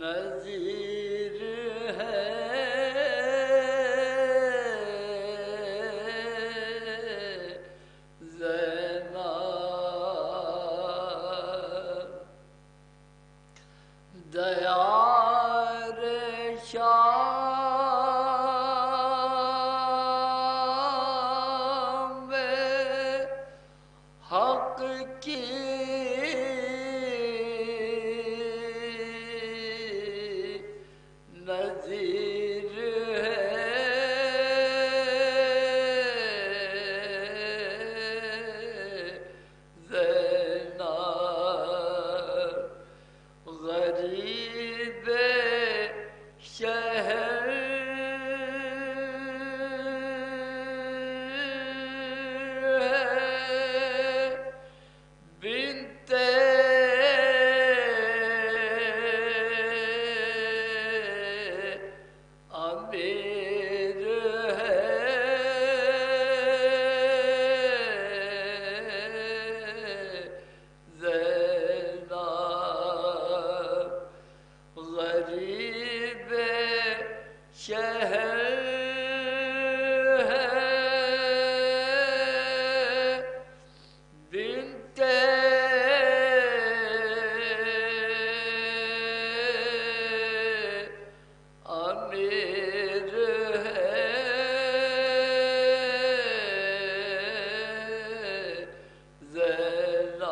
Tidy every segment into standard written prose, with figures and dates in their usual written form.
نظیر ہے زینب دیار شام میں حق کی نظیر ہے زینب غریب شہر ہے بنت امیر زینب غریب شہر ہے بنت امیر ہے زینب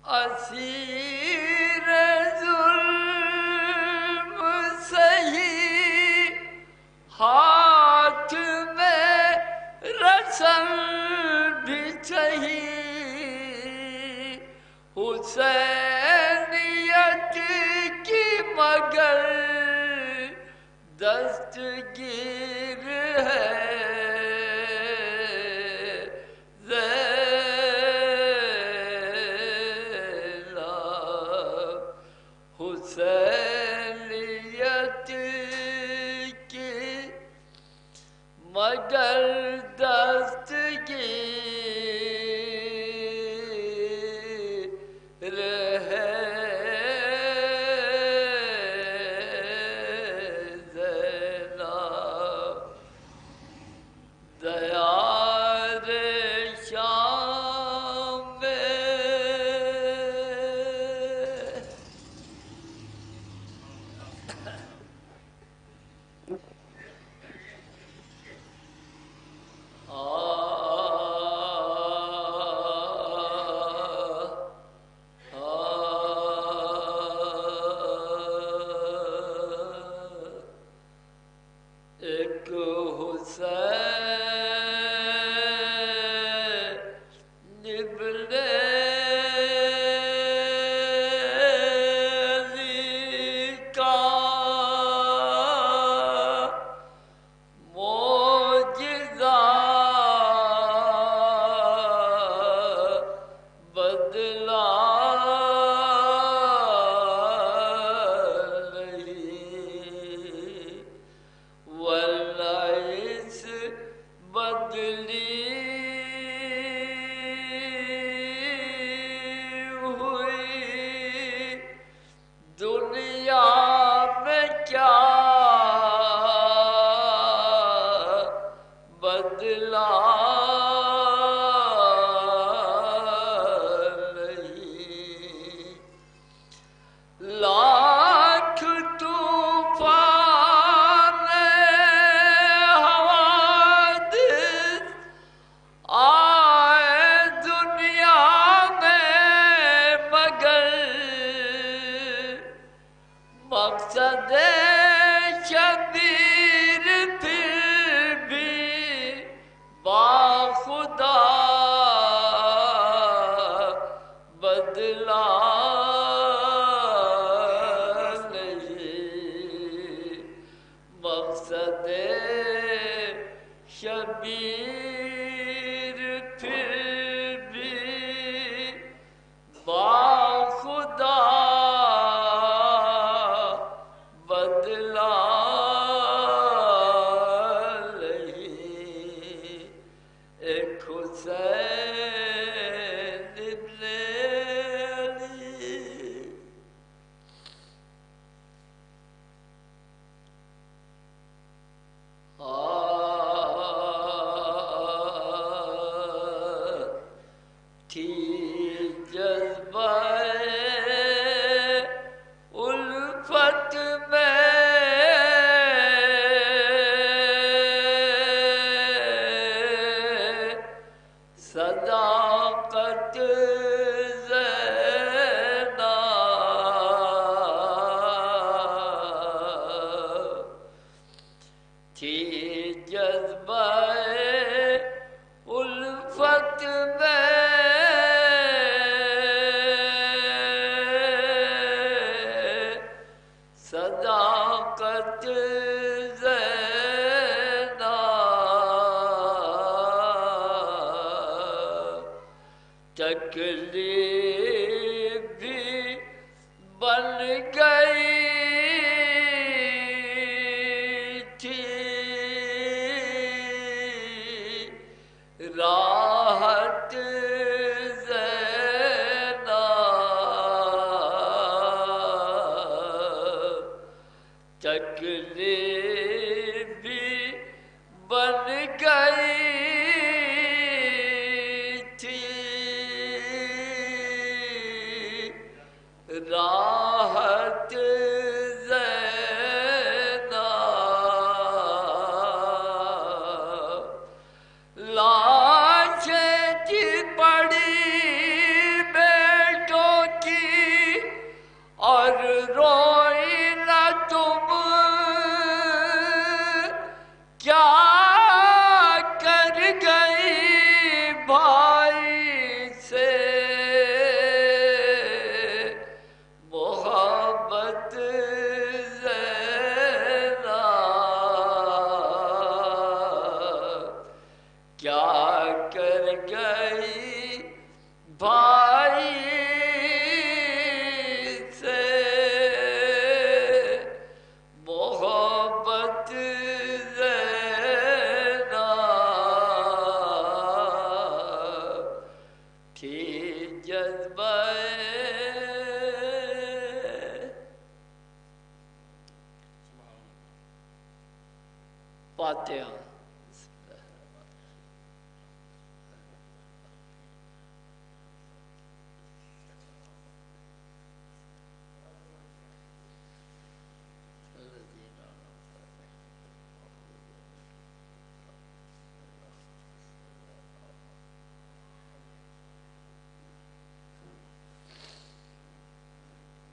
اسیر ظلم سہی ہاتھ میں رسل بھی سہی حسینیت کی مگر دستگیر ہے حسینیت کی مگر دستگیر ہے زینب دیار شام میں ایک حسین ابن علی کا معجزہ بدلا نہیں ورنہ اس بدلی ہوئی دنیا میں کیا بدلا نہیں لاکھ طوفان حوادث آئے دنیا میں مگر مقصد شبیر پھر بھی باخدا بدلا نہیں مقصد شبیر پھر بھی باخدا بدلا نہیں ایک حسین ابن علی چکلی بھی بن گئی تھی راحت چکلی بھی بن گئی تھی راحت لاشیں تھی پڑی بیٹوں کی اور روئی نہ تم کیا کر گئی بھائی سے محبت کیا کر گئی بھائی سے محبت تھی جذبہ فاتحہ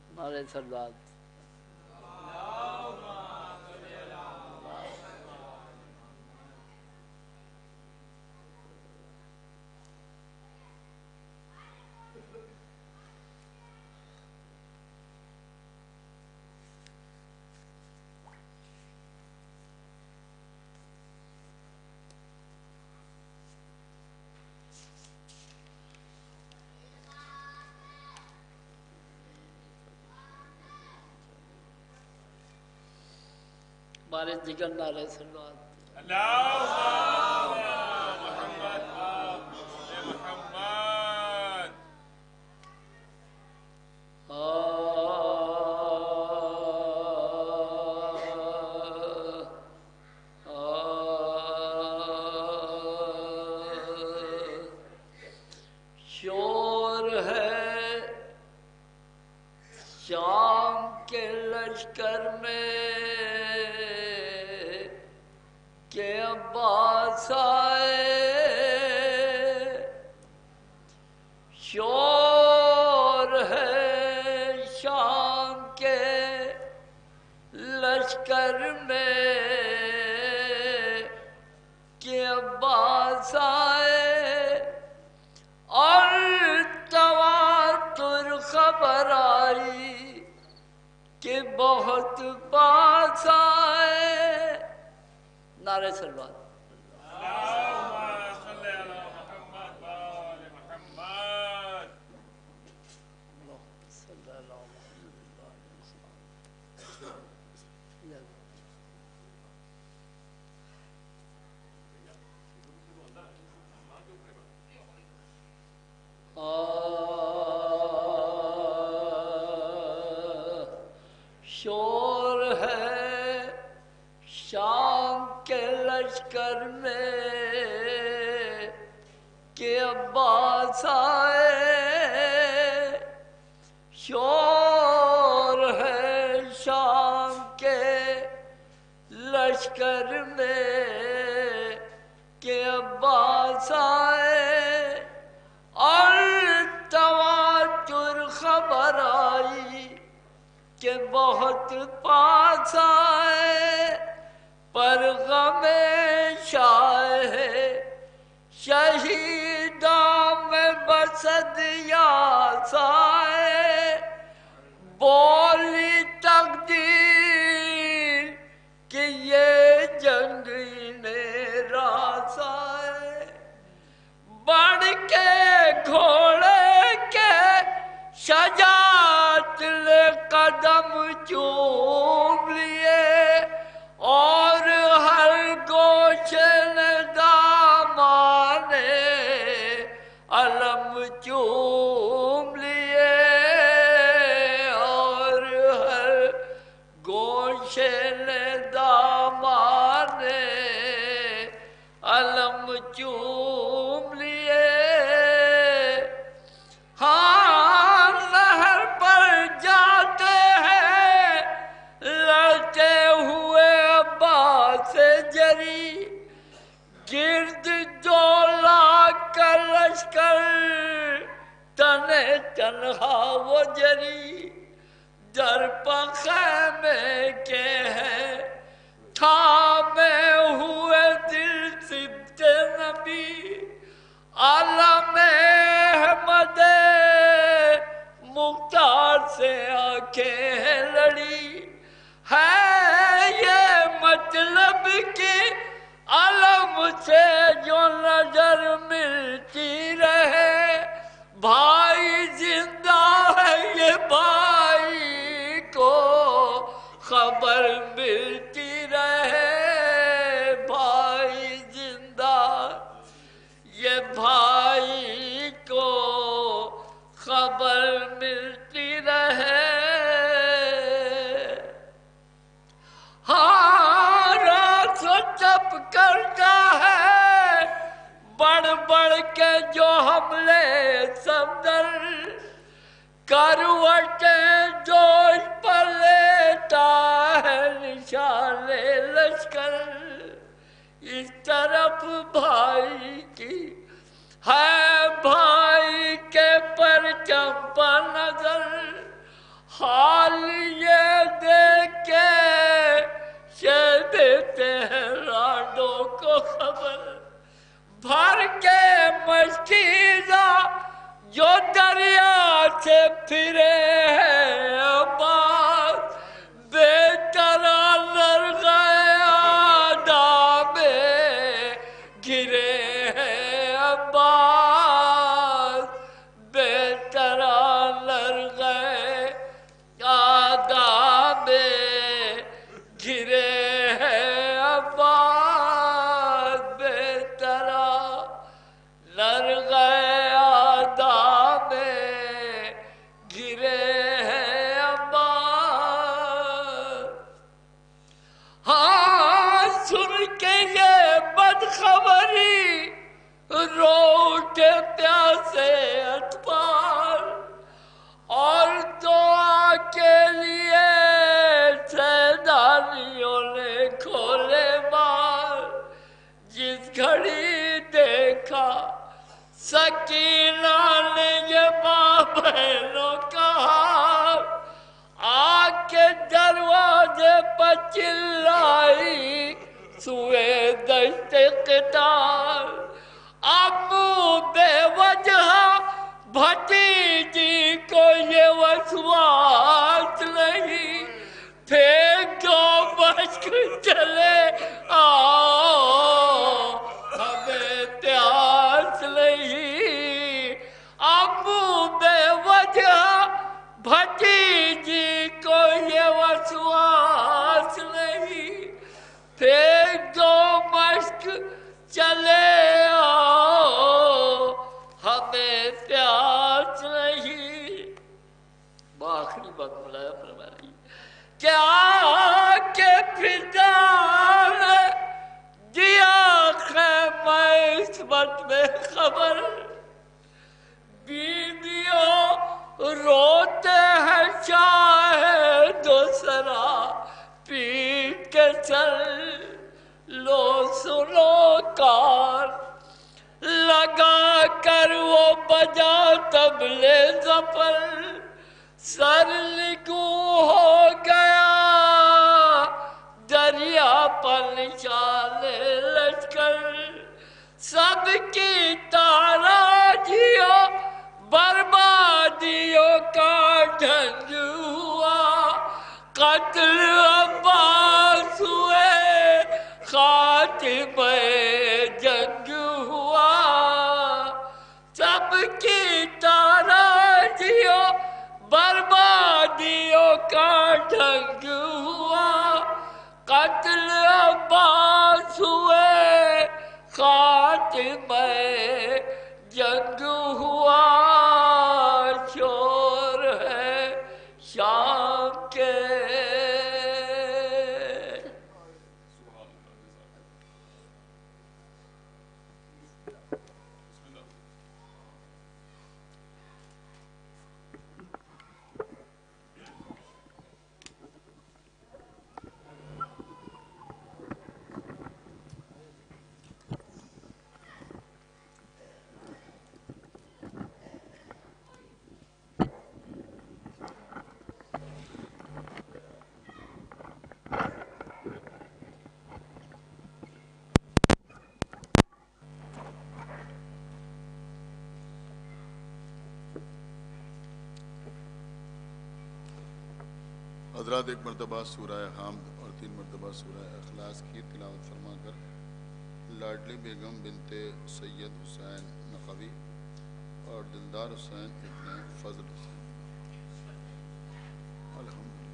ہمارے سردار ہمارے جگر نعرہ سلوات شور ہے شام کے لشکر میں کہ عباس آئے شور ہے شام کے لشکر میں کہ عباس آئے اور تواتر خبر آئی کہ بہت پاس آئے نعرہ سلوات شور ہے شام کے لشکر میں کہ عباس آئے شور ہے شام کے لشکر میں کہ عباس آئے اور تواتر خبر آئی کہ بہت پاس آئے پر غم شاہ ہے شہیداں میں بسد یاس آئے بولی تقدیر کہ یہ جنگ انہیں راس آئے بڑھ کے گھوڑے چوم لیے اور ہر گوشے نے دامانے علم چوم لیے اور ہر گوشے نے دامانے علم چوم لیے ہاں نہر پر جاتے ہیں لڑتے ہوئے عباس جری گرد 2,00,000 کا لشکر تنے تنہا وہ جری در پا خیمے کے ہیں تھامے ہوئے دل سبت نبی عالم احمد مختار سے آنکھیں لڑی ہے یہ مطلب کہ علم سے جو نظر ملتی رہے بھائی زندہ ہے یہ بھائی کو خبر ملتی رہے بھائی زندہ یہ بھائی کو خبر ملتی رہے ہاں رات و چپ کرتا ہے بڑھ بڑھ کے جو حملے سمندر کروٹیں جوش پر لیتا ہے نشان لشکر اس طرف بھائی کی ہے بھائی کے پرچم پر نظر حال یہ دیکھ کے شہ دیتے ہیں رانڈوں کو خبر بھر کے مشکیزہ جو دریا سے پھرے ہیں عباس بے طرح لرغے آدھا میں گرے ہیں عباس بے طرح لرغے آدھا میں گرے ہیں عباس بے طرح لرغے خبری روٹے پیاسے اطفال اور دعا کے لیے سیدانیوں نے کھولے بال جس گھڑی دیکھا سکینہ نے یہ ماں بہنوں کا حال آ کے دروازے پر چلائی سوئے دشت قتال ابو بے وجہ بھتیجی کو یہ وسواس نہیں پھینک دو مشک چلے آؤ ہمیں پیاس نہیں ابو بے وجہ بھتیجی کو یہ وسواس نہیں پھینک دو مشک چلے آؤ ہمیں پیاس نہیں آخری بات ملایا فرمائی کیا کہ فضا نے دیا خیمہ عصمت میں خبر بیویوں روتے ہیں شاہد و سرا پیٹ کے چل لو سنو کار لگا کر وہ بجا طبلِ ظفر سر لگو ہو گیا دریا پر نشان لشکر سب کی تاراجیوں بربادیوں کا ڈھنگ ہوا قتل عباس ہوئے خاتمہ جنگ ہوا سب کی تاراجیوں بربادیوں کا ڈھنگ حضرات ایک مرتبہ سورہ حامد اور 3 مرتبہ سورہ اخلاص کی تلاوت فرما کر لاڈلی بیگم بنت سید حسین نقوی اور دلدار حسین ابن فضل حسین الحمدللہ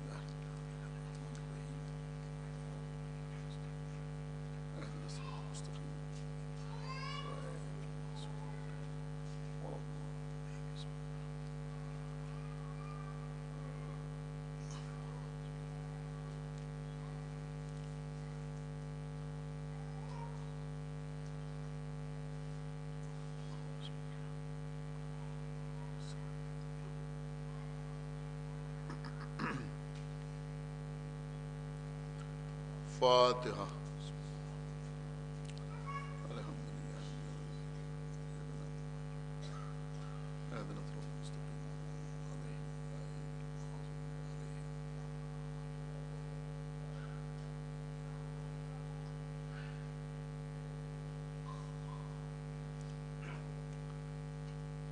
فاتحہ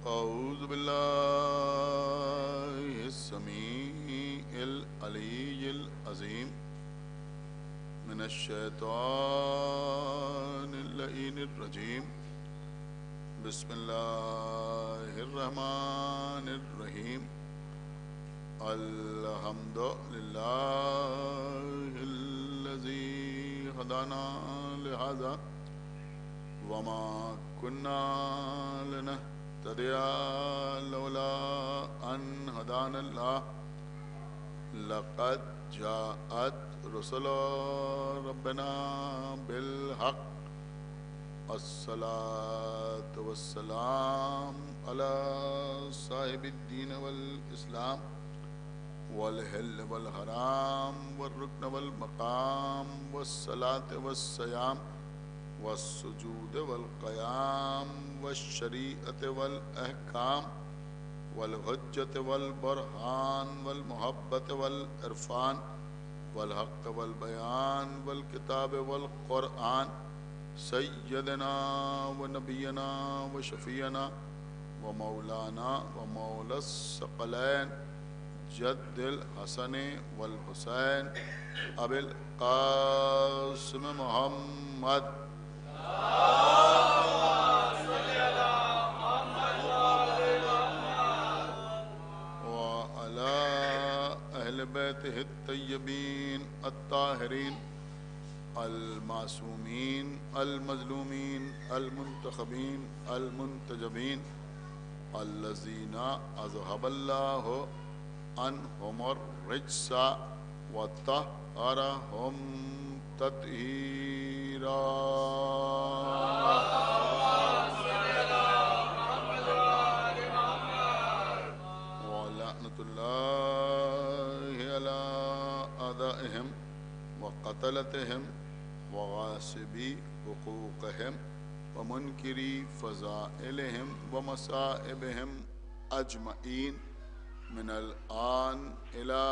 اعوذ باللہ السمیع العلی العظیم من الشیطان اللعین الرجیم بسم اللہ الرحمن الرحیم الحمد للہ الذی ہدانا لہذا وما كنا لنهتدي لولا ان هدانا الله لقد جاءت رسل ربنا بالحق الصلاة والسلام على صاحب الدين والإسلام والحل والحرام والركن والمقام والصلاة والصيام والسجود والقيام والشريعة والأحكام والحجة والبرهان والمحبة والعرفان والحق والبيان والكتاب والقرآن سيدنا ونبينا وشفيعنا ومولانا ومولى الثقلين جد الحسن والحسين أبي القاسم محمد وعلى أهل بيته الطيبين الطاهرين المعصومين المظلومين المنتخبين المنتجبين الذين أذهب الله عنهم الرجس وطهرهم تطهيرا ولعنة الله على أعدائهم وقتلتهم وغاصبي حقوقهم ومنكري فضائلهم ومصائبهم أجمعين من الآن إلى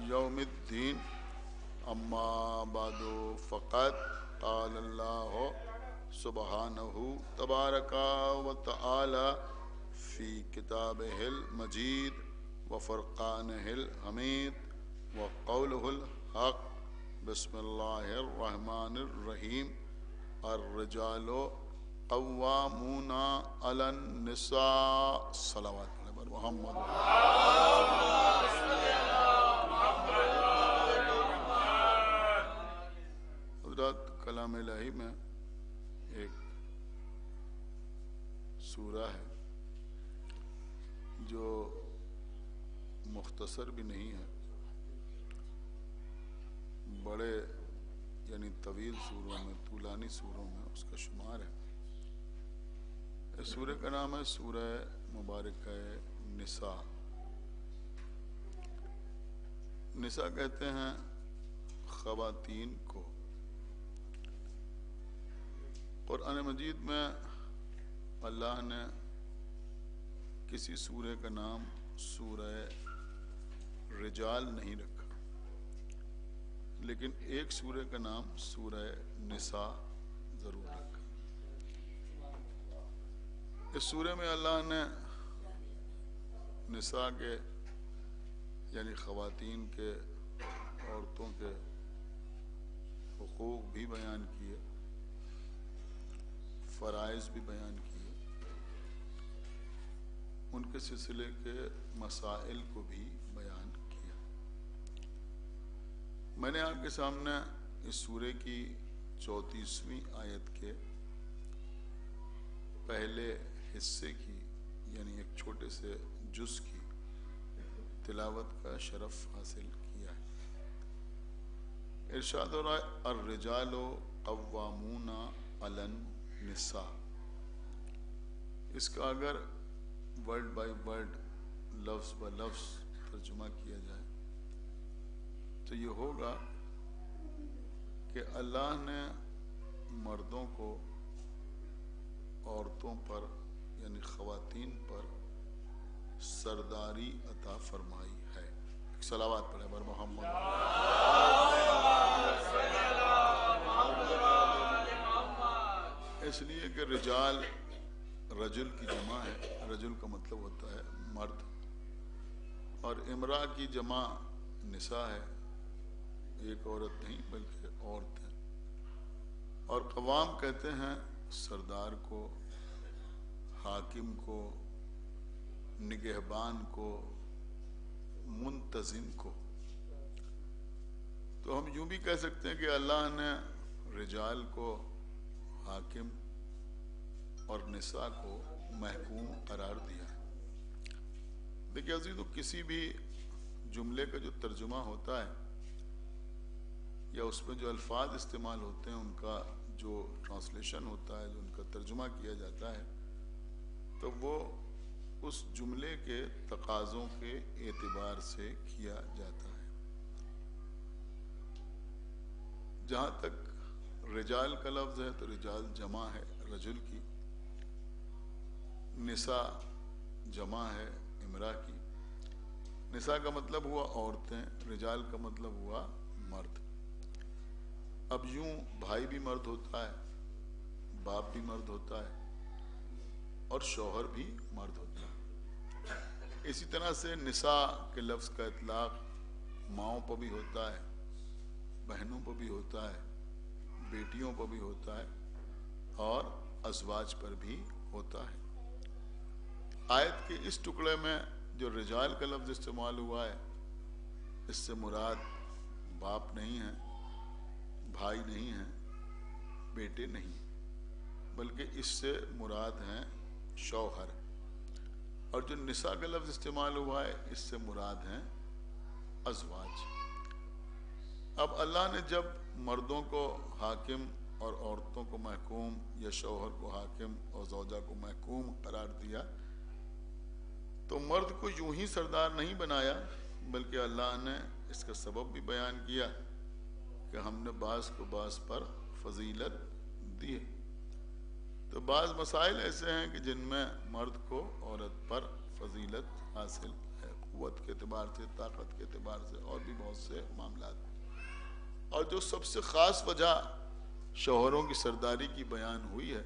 يوم الدين أما بعد فقد قال الله سبحانه تبارك وتعالى في كتابه المجيد وفرقانه الحميد وقوله الحق بسم الله الرحمن الرحيم الرجال قوامون على النساء صلوات محمد حضرات کلام الہی میں ایک سورہ ہے جو مختصر بھی نہیں ہے، بڑے یعنی طویل سوروں میں، طولانی سوروں میں اس کا شمار ہے۔ اس سورہ کا نام ہے سورہ مبارکہ نساء۔ نساء کہتے ہیں خواتین کو۔ قرآن مجید میں اللہ نے کسی سورہ کا نام سورہ رجال نہیں رکھا، لیکن ایک سورہ کا نام سورہ نساء ضرور رکھا۔ اس سورہ میں اللہ نے نساء کے یعنی خواتین کے عورتوں کے حقوق بھی بیان کیے، فرائض بھی بیان کیے، ان کے سلسلے کے مسائل کو بھی بیان کیا۔ میں نے آپ کے سامنے اس سورہ کی 34ویں آیت کے پہلے حصے کی یعنی ایک چھوٹے سے جز کی تلاوت کا شرف حاصل کیا ہے۔ ارشاد ہو رہا ہے الرجال قوامون علی النساء۔ اس کا اگر ورڈ بائی ورڈ لفظ با لفظ ترجمہ کیا جائے تو یہ ہوگا کہ اللہ نے مردوں کو عورتوں پر یعنی خواتین پر سرداری عطا فرمائی ہے۔ صلوات پڑھیں بر محمد۔ اس لیے کہ رجال رجل کی جمع ہے، رجل کا مطلب ہوتا ہے مرد، اور امرأہ کی جمع نساء ہے، ایک عورت نہیں بلکہ عورت ہے، اور قوام کہتے ہیں سردار کو، حاکم کو، نگہبان کو، منتظم کو۔ تو ہم یوں بھی کہہ سکتے ہیں کہ اللہ نے رجال کو حاکم اور نساء کو محکوم قرار دیا ہے۔ دیکھیے عزیزو، کسی بھی جملے کا جو ترجمہ ہوتا ہے یا اس میں جو الفاظ استعمال ہوتے ہیں ان کا جو ٹرانسلیشن ہوتا ہے، جو ان کا ترجمہ کیا جاتا ہے، تو وہ اس جملے کے تقاضوں کے اعتبار سے کیا جاتا ہے۔ جہاں تک رجال کا لفظ ہے تو رجال جمع ہے رجل کی، نساء جمع ہے امرأہ کی۔ نساء کا مطلب ہوا عورتیں، رجال کا مطلب ہوا مرد۔ اب یوں بھائی بھی مرد ہوتا ہے، باپ بھی مرد ہوتا ہے، اور شوہر بھی مرد ہوتا ہے۔ اسی طرح سے نساء کے لفظ کا اطلاق ماؤں پر بھی ہوتا ہے، بہنوں پر بھی ہوتا ہے، بیٹیوں پر بھی ہوتا ہے، اور ازواج پر بھی ہوتا ہے۔ آیت کے اس ٹکڑے میں جو رجال کا لفظ استعمال ہوا ہے، اس سے مراد باپ نہیں ہے، بھائی نہیں ہیں، بیٹے نہیں، بلکہ اس سے مراد ہیں شوہر۔ اور جو نساء کا لفظ استعمال ہوا ہے اس سے مراد ہیں ازواج۔ اب اللہ نے جب مردوں کو حاکم اور عورتوں کو محکوم، یا شوہر کو حاکم اور زوجہ کو محکوم قرار دیا، تو مرد کو یوں ہی سردار نہیں بنایا، بلکہ اللہ نے اس کا سبب بھی بیان کیا کہ ہم نے بعض کو بعض پر فضیلت دی ہے۔ تو بعض مسائل ایسے ہیں کہ جن میں مرد کو عورت پر فضیلت حاصل ہے، قوت کے اعتبار سے، طاقت کے اعتبار سے، اور بھی بہت سے معاملات۔ اور جو سب سے خاص وجہ شوہروں کی سرداری کی بیان ہوئی ہے،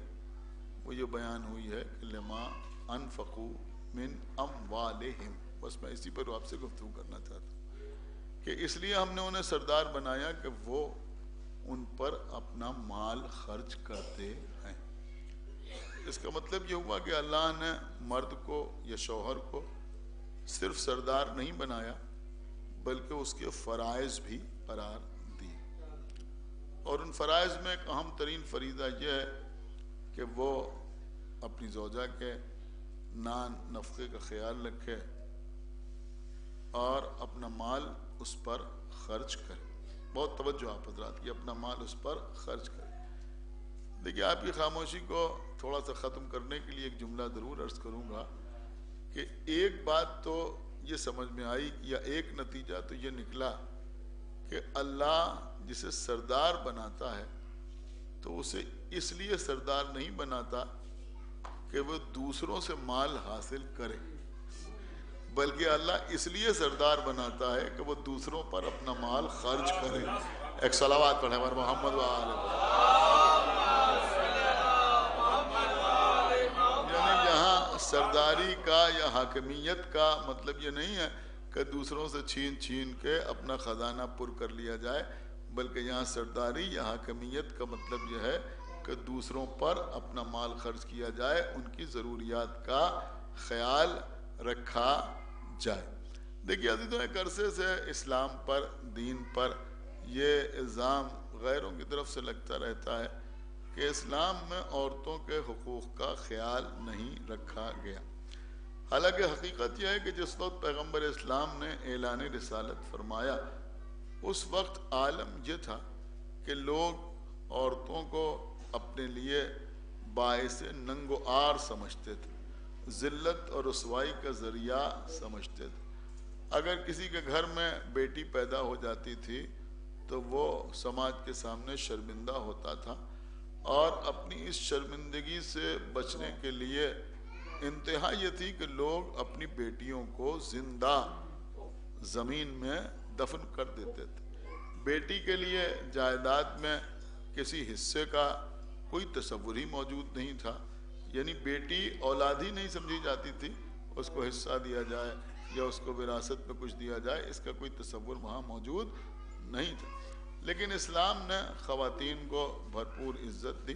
وہ یہ بیان ہوئی ہے کہ لما انفقوا من اموالہم۔ بس میں اسی پر آپ سے گفتگو کرنا چاہتا ہوں کہ اس لیے ہم نے انہیں سردار بنایا کہ وہ ان پر اپنا مال خرچ کرتے ہیں۔ اس کا مطلب یہ ہوا کہ اللہ نے مرد کو یا شوہر کو صرف سردار نہیں بنایا، بلکہ اس کے فرائض بھی قرار دی۔ اور ان فرائض میں ایک اہم ترین فریضہ یہ ہے کہ وہ اپنی زوجہ کے نان نفقے کا خیال رکھے اور اپنا مال اس پر خرچ کرے۔ بہت توجہ آپ حضرات کی، اپنا مال اس پر خرچ کرے۔ دیکھیے آپ کی خاموشی کو تھوڑا سا ختم کرنے کے لیے ایک جملہ ضرور عرض کروں گا کہ ایک بات تو یہ سمجھ میں آئی، یا ایک نتیجہ تو یہ نکلا کہ اللہ جسے سردار بناتا ہے تو اسے اس لیے سردار نہیں بناتا کہ وہ دوسروں سے مال حاصل کرے، بلکہ اللہ اس لیے سردار بناتا ہے کہ وہ دوسروں پر اپنا مال خرچ کرے۔ ایک صلوات پڑھیں ہمارے محمد و آل یعنی یہاں سرداری کا یا حاکمیت کا مطلب یہ نہیں ہے کہ دوسروں سے چھین چھین کے اپنا خزانہ پر کر لیا جائے، بلکہ یہاں سرداری یا حاکمیت کا مطلب یہ ہے کہ دوسروں پر اپنا مال خرچ کیا جائے، ان کی ضروریات کا خیال رکھا جائے۔ دیکھیے عزیزوں، ایک عرصے سے اسلام پر، دین پر یہ الزام غیروں کی طرف سے لگتا رہتا ہے کہ اسلام میں عورتوں کے حقوق کا خیال نہیں رکھا گیا۔ حالانکہ حقیقت یہ ہے کہ جس وقت پیغمبر اسلام نے اعلان رسالت فرمایا، اس وقت عالم یہ تھا کہ لوگ عورتوں کو اپنے لیے باعث ننگ و عار سمجھتے تھے، ذلت اور رسوائی کا ذریعہ سمجھتے تھے۔ اگر کسی کے گھر میں بیٹی پیدا ہو جاتی تھی تو وہ سماج کے سامنے شرمندہ ہوتا تھا، اور اپنی اس شرمندگی سے بچنے کے لیے انتہا یہ تھی کہ لوگ اپنی بیٹیوں کو زندہ زمین میں دفن کر دیتے تھے۔ بیٹی کے لیے جائیداد میں کسی حصے کا کوئی تصور ہی موجود نہیں تھا، یعنی بیٹی اولاد ہی نہیں سمجھی جاتی تھی، اس کو حصہ دیا جائے یا اس کو وراثت میں کچھ دیا جائے، اس کا کوئی تصور وہاں موجود نہیں تھا۔ لیکن اسلام نے خواتین کو بھرپور عزت دی،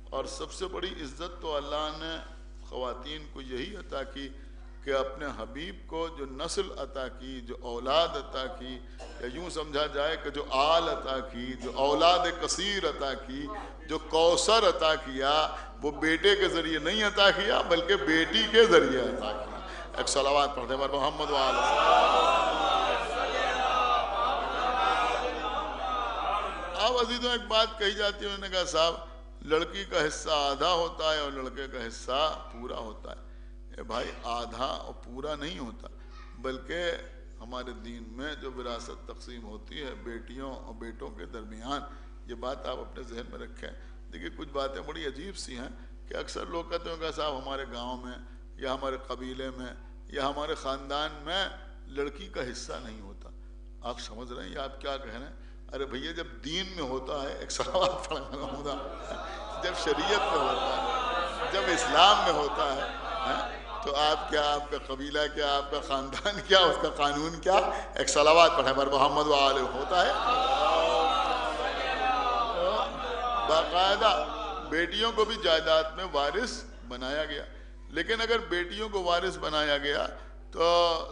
اور سب سے بڑی عزت تو اللہ نے خواتین کو یہی عطا کی کہ اپنے حبیب کو جو نسل عطا کی، جو اولاد عطا کی، یا یوں سمجھا جائے کہ جو آل عطا کی، جو اولاد کثیر عطا کی، جو کوثر عطا کیا، وہ بیٹے کے ذریعے نہیں عطا کیا بلکہ بیٹی کے ذریعے عطا کیا۔ ایک صلوات پڑھتے ہیں محمد وآلہ۔ اب عزیزوں ایک بات کہی جاتی ہے، انہوں نے کہا صاحب لڑکی کا حصہ آدھا ہوتا ہے اور لڑکے کا حصہ پورا ہوتا ہے۔ اے بھائی، آدھا اور پورا نہیں ہوتا، بلکہ ہمارے دین میں جو وراثت تقسیم ہوتی ہے بیٹیوں اور بیٹوں کے درمیان، یہ بات آپ اپنے ذہن میں رکھیں۔ دیکھیے کچھ باتیں بڑی عجیب سی ہیں کہ اکثر لوگ کہتے ہیں کہ صاحب ہمارے گاؤں میں یا ہمارے قبیلے میں یا ہمارے خاندان میں لڑکی کا حصہ نہیں ہوتا۔ آپ سمجھ رہے ہیں یا آپ کیا کہہ رہے ہیں؟ ارے بھیا، جب دین میں ہوتا ہے، ایک صلوات پڑھنا ہوتا، جب شریعت میں ہوتا ہے، جب اسلام میں ہوتا ہے، تو آپ کیا، آپ کا قبیلہ کیا، آپ کا خاندان کیا، اس کا قانون کیا، ایک صلوات پڑھیں پر محمد وآلہ ہوتا ہے۔ باقاعدہ بیٹیوں کو بھی جائیداد میں وارث بنایا گیا، لیکن اگر بیٹیوں کو وارث بنایا گیا تو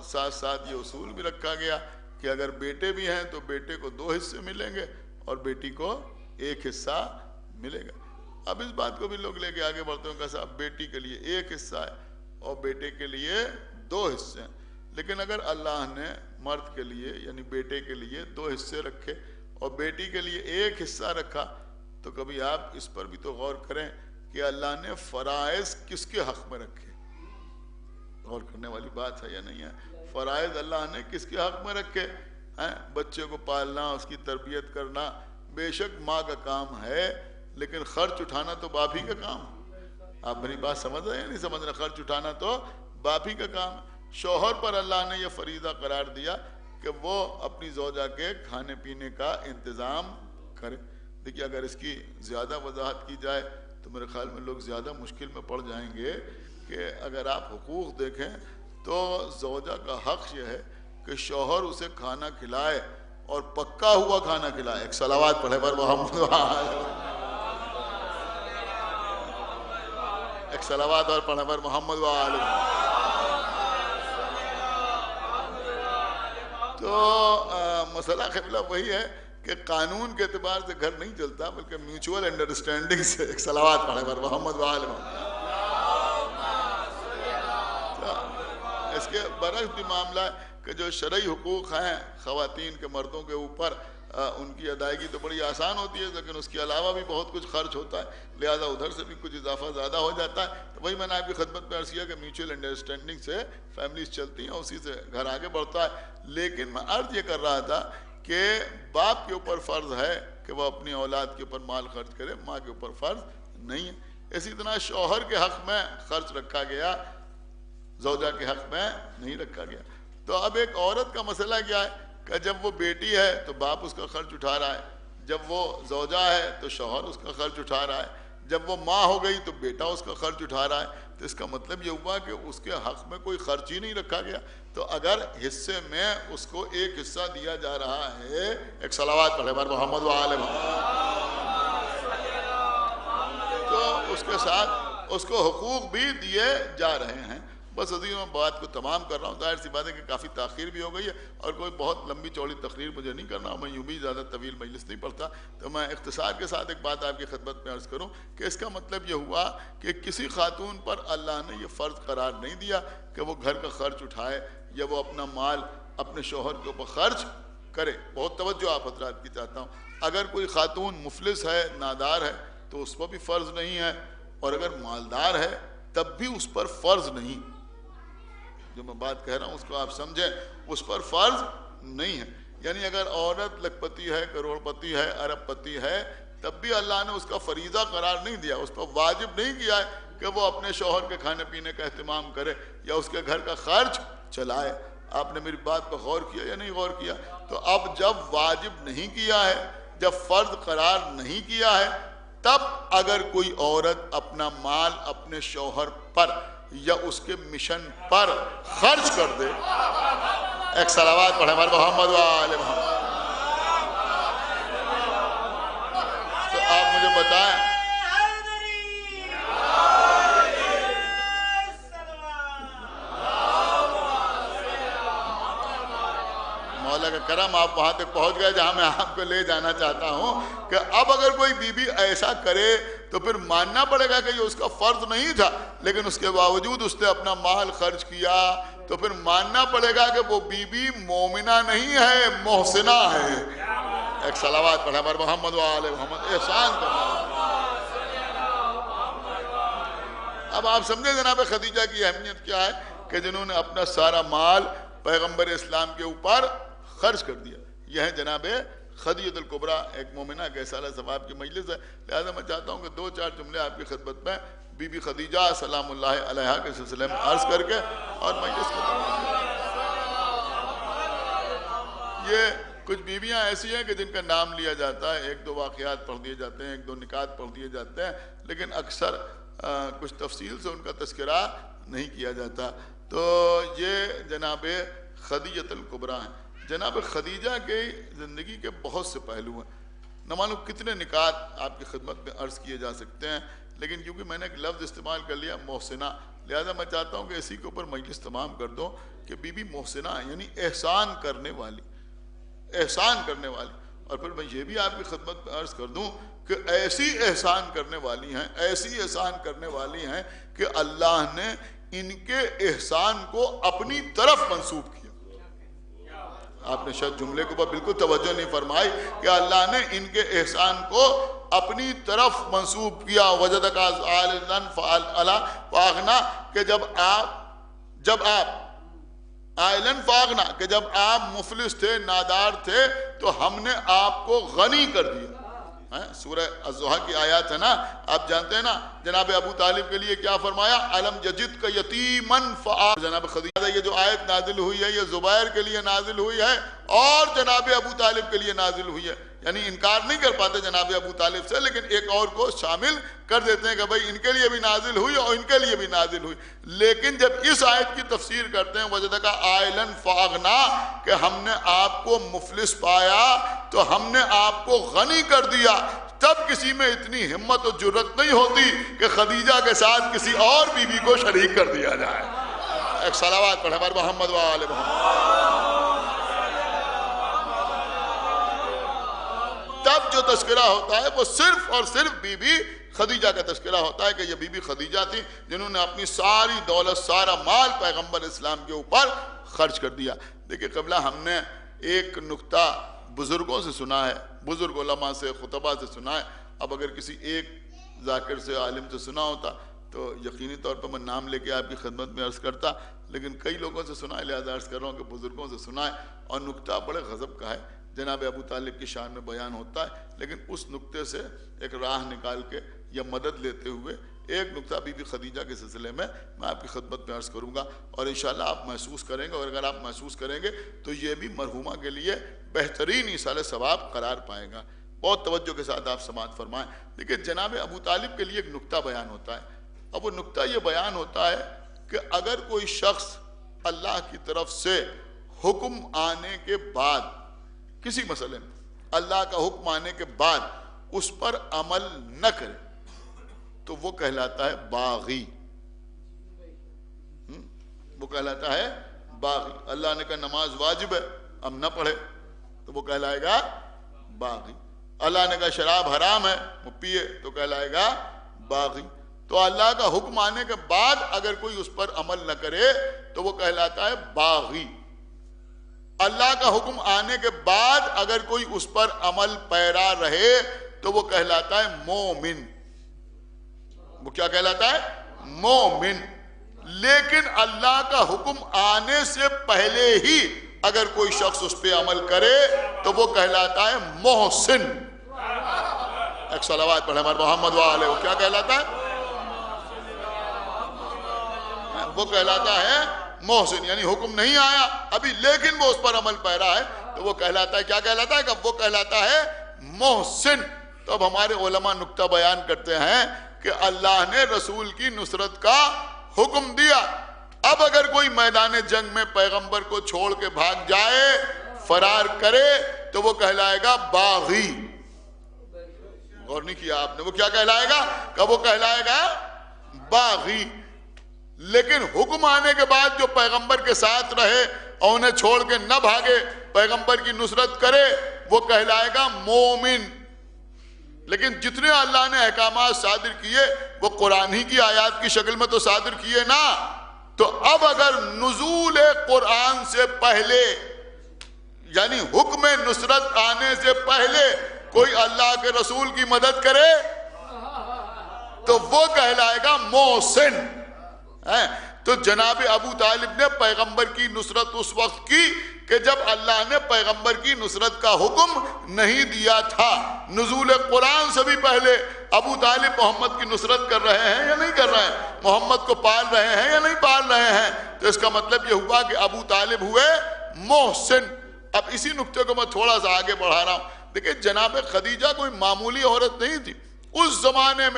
ساتھ ساتھ یہ اصول بھی رکھا گیا کہ اگر بیٹے بھی ہیں تو بیٹے کو 2 حصے ملیں گے اور بیٹی کو 1 حصہ ملے گا۔ اب اس بات کو بھی لوگ لے کے آگے بڑھتے ہیں کہ صاحب بیٹی کے لیے 1 حصہ ہے اور بیٹے کے لیے 2 حصے ہیں، لیکن اگر اللہ نے مرد کے لیے یعنی بیٹے کے لیے 2 حصے رکھے اور بیٹی کے لیے 1 حصہ رکھا، تو کبھی آپ اس پر بھی تو غور کریں کہ اللہ نے فرائض کس کے حق میں رکھے۔ غور کرنے والی بات ہے یا نہیں ہے؟ فرائض اللہ نے کس کے حق میں رکھے ہیں؟ بچے کو پالنا، اس کی تربیت کرنا بے شک ماں کا کام ہے، لیکن خرچ اٹھانا تو باپ ہی کا کام ہے۔ آپ میری بات سمجھ رہے ہیں یا نہیں سمجھ رہے؟ خرچ اٹھانا تو باپ ہی کا کام ہے۔ شوہر پر اللہ نے یہ فریضہ قرار دیا کہ وہ اپنی زوجہ کے کھانے پینے کا انتظام کرے۔ دیکھیے اگر اس کی زیادہ وضاحت کی جائے تو میرے خیال میں لوگ زیادہ مشکل میں پڑ جائیں گے کہ اگر آپ حقوق دیکھیں تو زوجہ کا حق یہ ہے کہ شوہر اسے کھانا کھلائے اور پکا ہوا کھانا کھلائے۔ ایک صلوات پڑھے پر محمد، ایک صلوات اور پڑھے پر محمد وآلہ۔ تو مسئلہ قبلہ وہی ہے کہ قانون کے اعتبار سے گھر نہیں چلتا بلکہ میوچول انڈرسٹینڈنگ سے۔ ایک صلوات پڑھے پر محمد وآلہ۔ اس کے برعکس بھی معاملہ ہے کہ جو شرعی حقوق ہیں خواتین کے مردوں کے اوپر، ان کی ادائیگی تو بڑی آسان ہوتی ہے، لیکن اس کے علاوہ بھی بہت کچھ خرچ ہوتا ہے، لہذا ادھر سے بھی کچھ اضافہ زیادہ ہو جاتا ہے۔ تو وہی میں نے آپ کی خدمت میں عرض کیا کہ میوچول انڈرسٹینڈنگ سے فیملیز چلتی ہیں، اسی سے گھر آگے بڑھتا ہے۔ لیکن میں عرض یہ کر رہا تھا کہ باپ کے اوپر فرض ہے کہ وہ اپنی اولاد کے اوپر مال خرچ کرے، ماں کے اوپر فرض نہیں ہے۔ اسی طرح شوہر کے حق میں خرچ رکھا گیا، زوجہ کے حق میں نہیں رکھا گیا۔ تو اب ایک عورت کا مسئلہ کیا ہے کہ جب وہ بیٹی ہے تو باپ اس کا خرچ اٹھا رہا ہے، جب وہ زوجہ ہے تو شوہر اس کا خرچ اٹھا رہا ہے، جب وہ ماں ہو گئی تو بیٹا اس کا خرچ اٹھا رہا ہے۔ تو اس کا مطلب یہ ہوا کہ اس کے حق میں کوئی خرچ ہی نہیں رکھا گیا. تو اگر حصے میں اس کو ایک حصہ دیا جا رہا ہے، ایک صلوات پڑھے بار محمد و آل محمد، تو اس کے ساتھ اس کو حقوق بھی دیے جا رہے ہیں. بس عزیزوں میں بات کو تمام کر رہا ہوں. ظاہر سی بات ہے کہ کافی تاخیر بھی ہو گئی ہے اور کوئی بہت لمبی چوڑی تقریر مجھے نہیں کرنا، میں یوں بھی زیادہ طویل مجلس نہیں پڑھتا. تو میں اختصار کے ساتھ ایک بات آپ کی خدمت میں عرض کروں کہ اس کا مطلب یہ ہوا کہ کسی خاتون پر اللہ نے یہ فرض قرار نہیں دیا کہ وہ گھر کا خرچ اٹھائے یا وہ اپنا مال اپنے شوہر کے اوپر خرچ کرے. بہت توجہ آپ حضرات کی چاہتا ہوں. اگر کوئی خاتون مفلس ہے، نادار ہے، تو اس پر بھی فرض نہیں ہے، اور اگر مالدار ہے تب بھی اس پر فرض نہیں. جو میں بات کہہ رہا ہوں اس کو آپ سمجھیں، اس پر فرض نہیں ہے. یعنی اگر عورت لکھپتی ہے، کروڑ پتی ہے، ارب پتی ہے، تب بھی اللہ نے اس کا فریضہ قرار نہیں دیا، اس پر واجب نہیں کیا ہے کہ وہ اپنے شوہر کے کھانے پینے کا اہتمام کرے یا اس کے گھر کا خرچ چلائے. آپ نے میری بات پر غور کیا یا نہیں غور کیا؟ تو اب جب واجب نہیں کیا ہے، جب فرض قرار نہیں کیا ہے، تب اگر کوئی عورت اپنا مال اپنے شوہر پر یا اس کے مشن پر خرچ کر دے، ایک صلوات پڑھیں ہمارے محمد و آل محمد، تو آپ مجھے بتائیں مولا کا کرم، آپ وہاں تک پہنچ گئے جہاں میں آپ کو لے جانا چاہتا ہوں کہ اب اگر کوئی بی بی ایسا کرے تو پھر ماننا پڑے گا کہ یہ اس کا فرض نہیں تھا، لیکن اس کے باوجود اس نے اپنا مال خرچ کیا، تو پھر ماننا پڑے گا کہ وہ بی بی مومنہ نہیں ہے، محسنہ ہے. ایک صلوات پڑھیں ہمارے محمد و آل محمد. احسان کرنا. اب آپ سمجھیں جناب خدیجہ کی اہمیت کیا ہے کہ جنہوں نے اپنا سارا مال پیغمبر اسلام کے اوپر خرچ کر دیا. یہ ہے جناب خدیجہ الکبریٰ، ایک مومنہ کے سالہ ثواب کی مجلس ہے. لہذا میں چاہتا ہوں کہ دو چار جملے آپ کی خدمت میں بی بی خدیجہ سلام اللہ علیہا کے سلسلے میں عرض کر کے اور مجلس ختم کروں. یہ کچھ بیویاں ایسی ہیں کہ جن کا نام لیا جاتا ہے، ایک دو واقعات پڑھ دیے جاتے ہیں، ایک دو نکات پڑھ دیے جاتے ہیں، لیکن اکثر کچھ تفصیل سے ان کا تذکرہ نہیں کیا جاتا. تو یہ جناب خدیجہ الکبریٰ ہیں. جناب خدیجہ کی زندگی کے بہت سے پہلو ہیں، نہ معلوم کتنے نکات آپ کی خدمت میں عرض کیے جا سکتے ہیں، لیکن کیونکہ میں نے ایک لفظ استعمال کر لیا محسنہ، لہذا میں چاہتا ہوں کہ اسی کے اوپر مجلس تمام کر دوں کہ بی بی محسنہ یعنی احسان کرنے والی، احسان کرنے والی. اور پھر میں یہ بھی آپ کی خدمت میں عرض کر دوں کہ ایسی احسان کرنے والی ہیں، ایسی احسان کرنے والی ہیں کہ اللہ نے ان کے احسان کو اپنی طرف منسوب کیا. آپ نے شاید جملے کے اوپر بالکل توجہ نہیں فرمائی کہ اللہ نے ان کے احسان کو اپنی طرف منسوب کیا. وجدک عائلا فاغنا، کہ جب آپ عائلا فاغنا، کہ جب آپ مفلس تھے، نادار تھے، تو ہم نے آپ کو غنی کر دیا. سورہ الضحیٰ کی آیات ہے نا، آپ جانتے ہیں نا جناب ابو طالب کے لیے کیا فرمایا، علم ججد کا یتیمن فآ. جناب خدیجہ یہ جو آیت نازل ہوئی ہے یہ زبیر کے لیے نازل ہوئی ہے اور جناب ابو طالب کے لیے نازل ہوئی ہے. یعنی انکار نہیں کر پاتے جناب ابو طالب سے، لیکن ایک اور کو شامل کر دیتے ہیں کہ بھائی ان کے لیے بھی نازل ہوئی اور ان کے لیے بھی نازل ہوئی. لیکن جب اس آیت کی تفسیر کرتے ہیں وجدک عائلا فاغنا، کہ ہم نے آپ کو مفلس پایا تو ہم نے آپ کو غنی کر دیا، تب کسی میں اتنی ہمت و جرت نہیں ہوتی کہ خدیجہ کے ساتھ کسی اور بیوی کو شریک کر دیا جائے. ایک صلوات پڑھیں ہمارے محمد و آل محمد. تب جو تذکرہ ہوتا ہے وہ صرف اور صرف بی بی خدیجہ کا تذکرہ ہوتا ہے کہ یہ بی بی خدیجہ تھی جنہوں نے اپنی ساری دولت، سارا مال پیغمبر اسلام کے اوپر خرچ کر دیا. دیکھیں قبلہ ہم نے ایک نکتہ بزرگوں سے سنا ہے، بزرگ علماء سے، خطبہ سے سنا ہے. اب اگر کسی ایک ذاکر سے، عالم سے سنا ہوتا تو یقینی طور پر میں نام لے کے آپ کی خدمت میں عرض کرتا، لیکن کئی لوگوں سے سنا ہے لہذا عرض کر رہا ہوں کہ بزرگوں سے سنا ہے. اور نکتہ بڑے غضب کا ہے، جناب ابو طالب کی شان میں بیان ہوتا ہے، لیکن اس نکتے سے ایک راہ نکال کے یا مدد لیتے ہوئے ایک نکتہ بی بی خدیجہ کے سلسلے میں آپ کی خدمت میں عرض کروں گا، اور انشاءاللہ آپ محسوس کریں گے. اور اگر آپ محسوس کریں گے تو یہ بھی مرحومہ کے لیے بہترین ایصال ثواب قرار پائے گا. بہت توجہ کے ساتھ آپ سماعت فرمائیں. دیکھیں جناب ابو طالب کے لیے ایک نکتہ بیان ہوتا ہے. اب وہ نقطہ یہ بیان ہوتا ہے کہ اگر کوئی شخص اللہ کی طرف سے حکم آنے کے بعد کسی مسئلے میں اللہ کا حکم آنے کے بعد اس پر عمل نہ کرے تو وہ کہلاتا ہے باغی. وہ کہلاتا ہے باغی. اللہ نے کہا نماز واجب ہے، ہم نہ پڑھے تو وہ کہلائے گا باغی. اللہ نے کہا شراب حرام ہے، وہ پیے تو کہلائے گا باغی. تو اللہ کا حکم آنے کے بعد اگر کوئی اس پر عمل نہ کرے تو وہ کہلاتا ہے باغی. اللہ کا حکم آنے کے بعد اگر کوئی اس پر عمل پیرا رہے تو وہ کہلاتا ہے مومن. وہ کیا کہلاتا ہے؟ مومن. لیکن اللہ کا حکم آنے سے پہلے ہی اگر کوئی شخص اس پہ عمل کرے تو وہ کہلاتا ہے محسن. ایک صلوات پڑھیں ہمارے محمد والے. وہ کیا کہلاتا ہے؟ وہ کہلاتا ہے محسن. یعنی حکم نہیں آیا ابھی لیکن وہ اس پر عمل پیرا ہے تو وہ کہلاتا ہے، کیا کہلاتا ہے؟ کہ وہ کہلاتا ہے محسن. تو اب ہمارے علماء نقطہ بیان کرتے ہیں کہ اللہ نے رسول کی نصرت کا حکم دیا. اب اگر کوئی میدان جنگ میں پیغمبر کو چھوڑ کے بھاگ جائے، فرار کرے تو وہ کہلائے گا باغی. غور نہیں کیا آپ نے؟ وہ کیا کہلائے گا؟ کہ وہ کہلائے گا باغی. لیکن حکم آنے کے بعد جو پیغمبر کے ساتھ رہے اور انہیں چھوڑ کے نہ بھاگے، پیغمبر کی نصرت کرے، وہ کہلائے گا مومن. لیکن جتنے اللہ نے احکامات صادر کیے وہ قرآن ہی کی آیات کی شکل میں تو صادر کیے نا. تو اب اگر نزول قرآن سے پہلے یعنی حکم نصرت آنے سے پہلے کوئی اللہ کے رسول کی مدد کرے تو وہ کہلائے گا محسن. تو جناب ابو طالب نے پیغمبر کی نصرت اس وقت کی کہ جب اللہ نے پیغمبر کی نصرت کا حکم نہیں دیا تھا. نزول قرآن سے بھی پہلے ابو طالب محمد کی نصرت کر رہے ہیں یا نہیں کر رہے ہیں؟ محمد کو پال رہے ہیں یا نہیں پال رہے ہیں؟ تو اس کا مطلب یہ ہوا کہ ابو طالب ہوئے محسن. اب اسی نقطے کو میں تھوڑا سا آگے بڑھا رہا ہوں. دیکھیں جناب خدیجہ کوئی معمولی عورت نہیں تھی. اس زمانے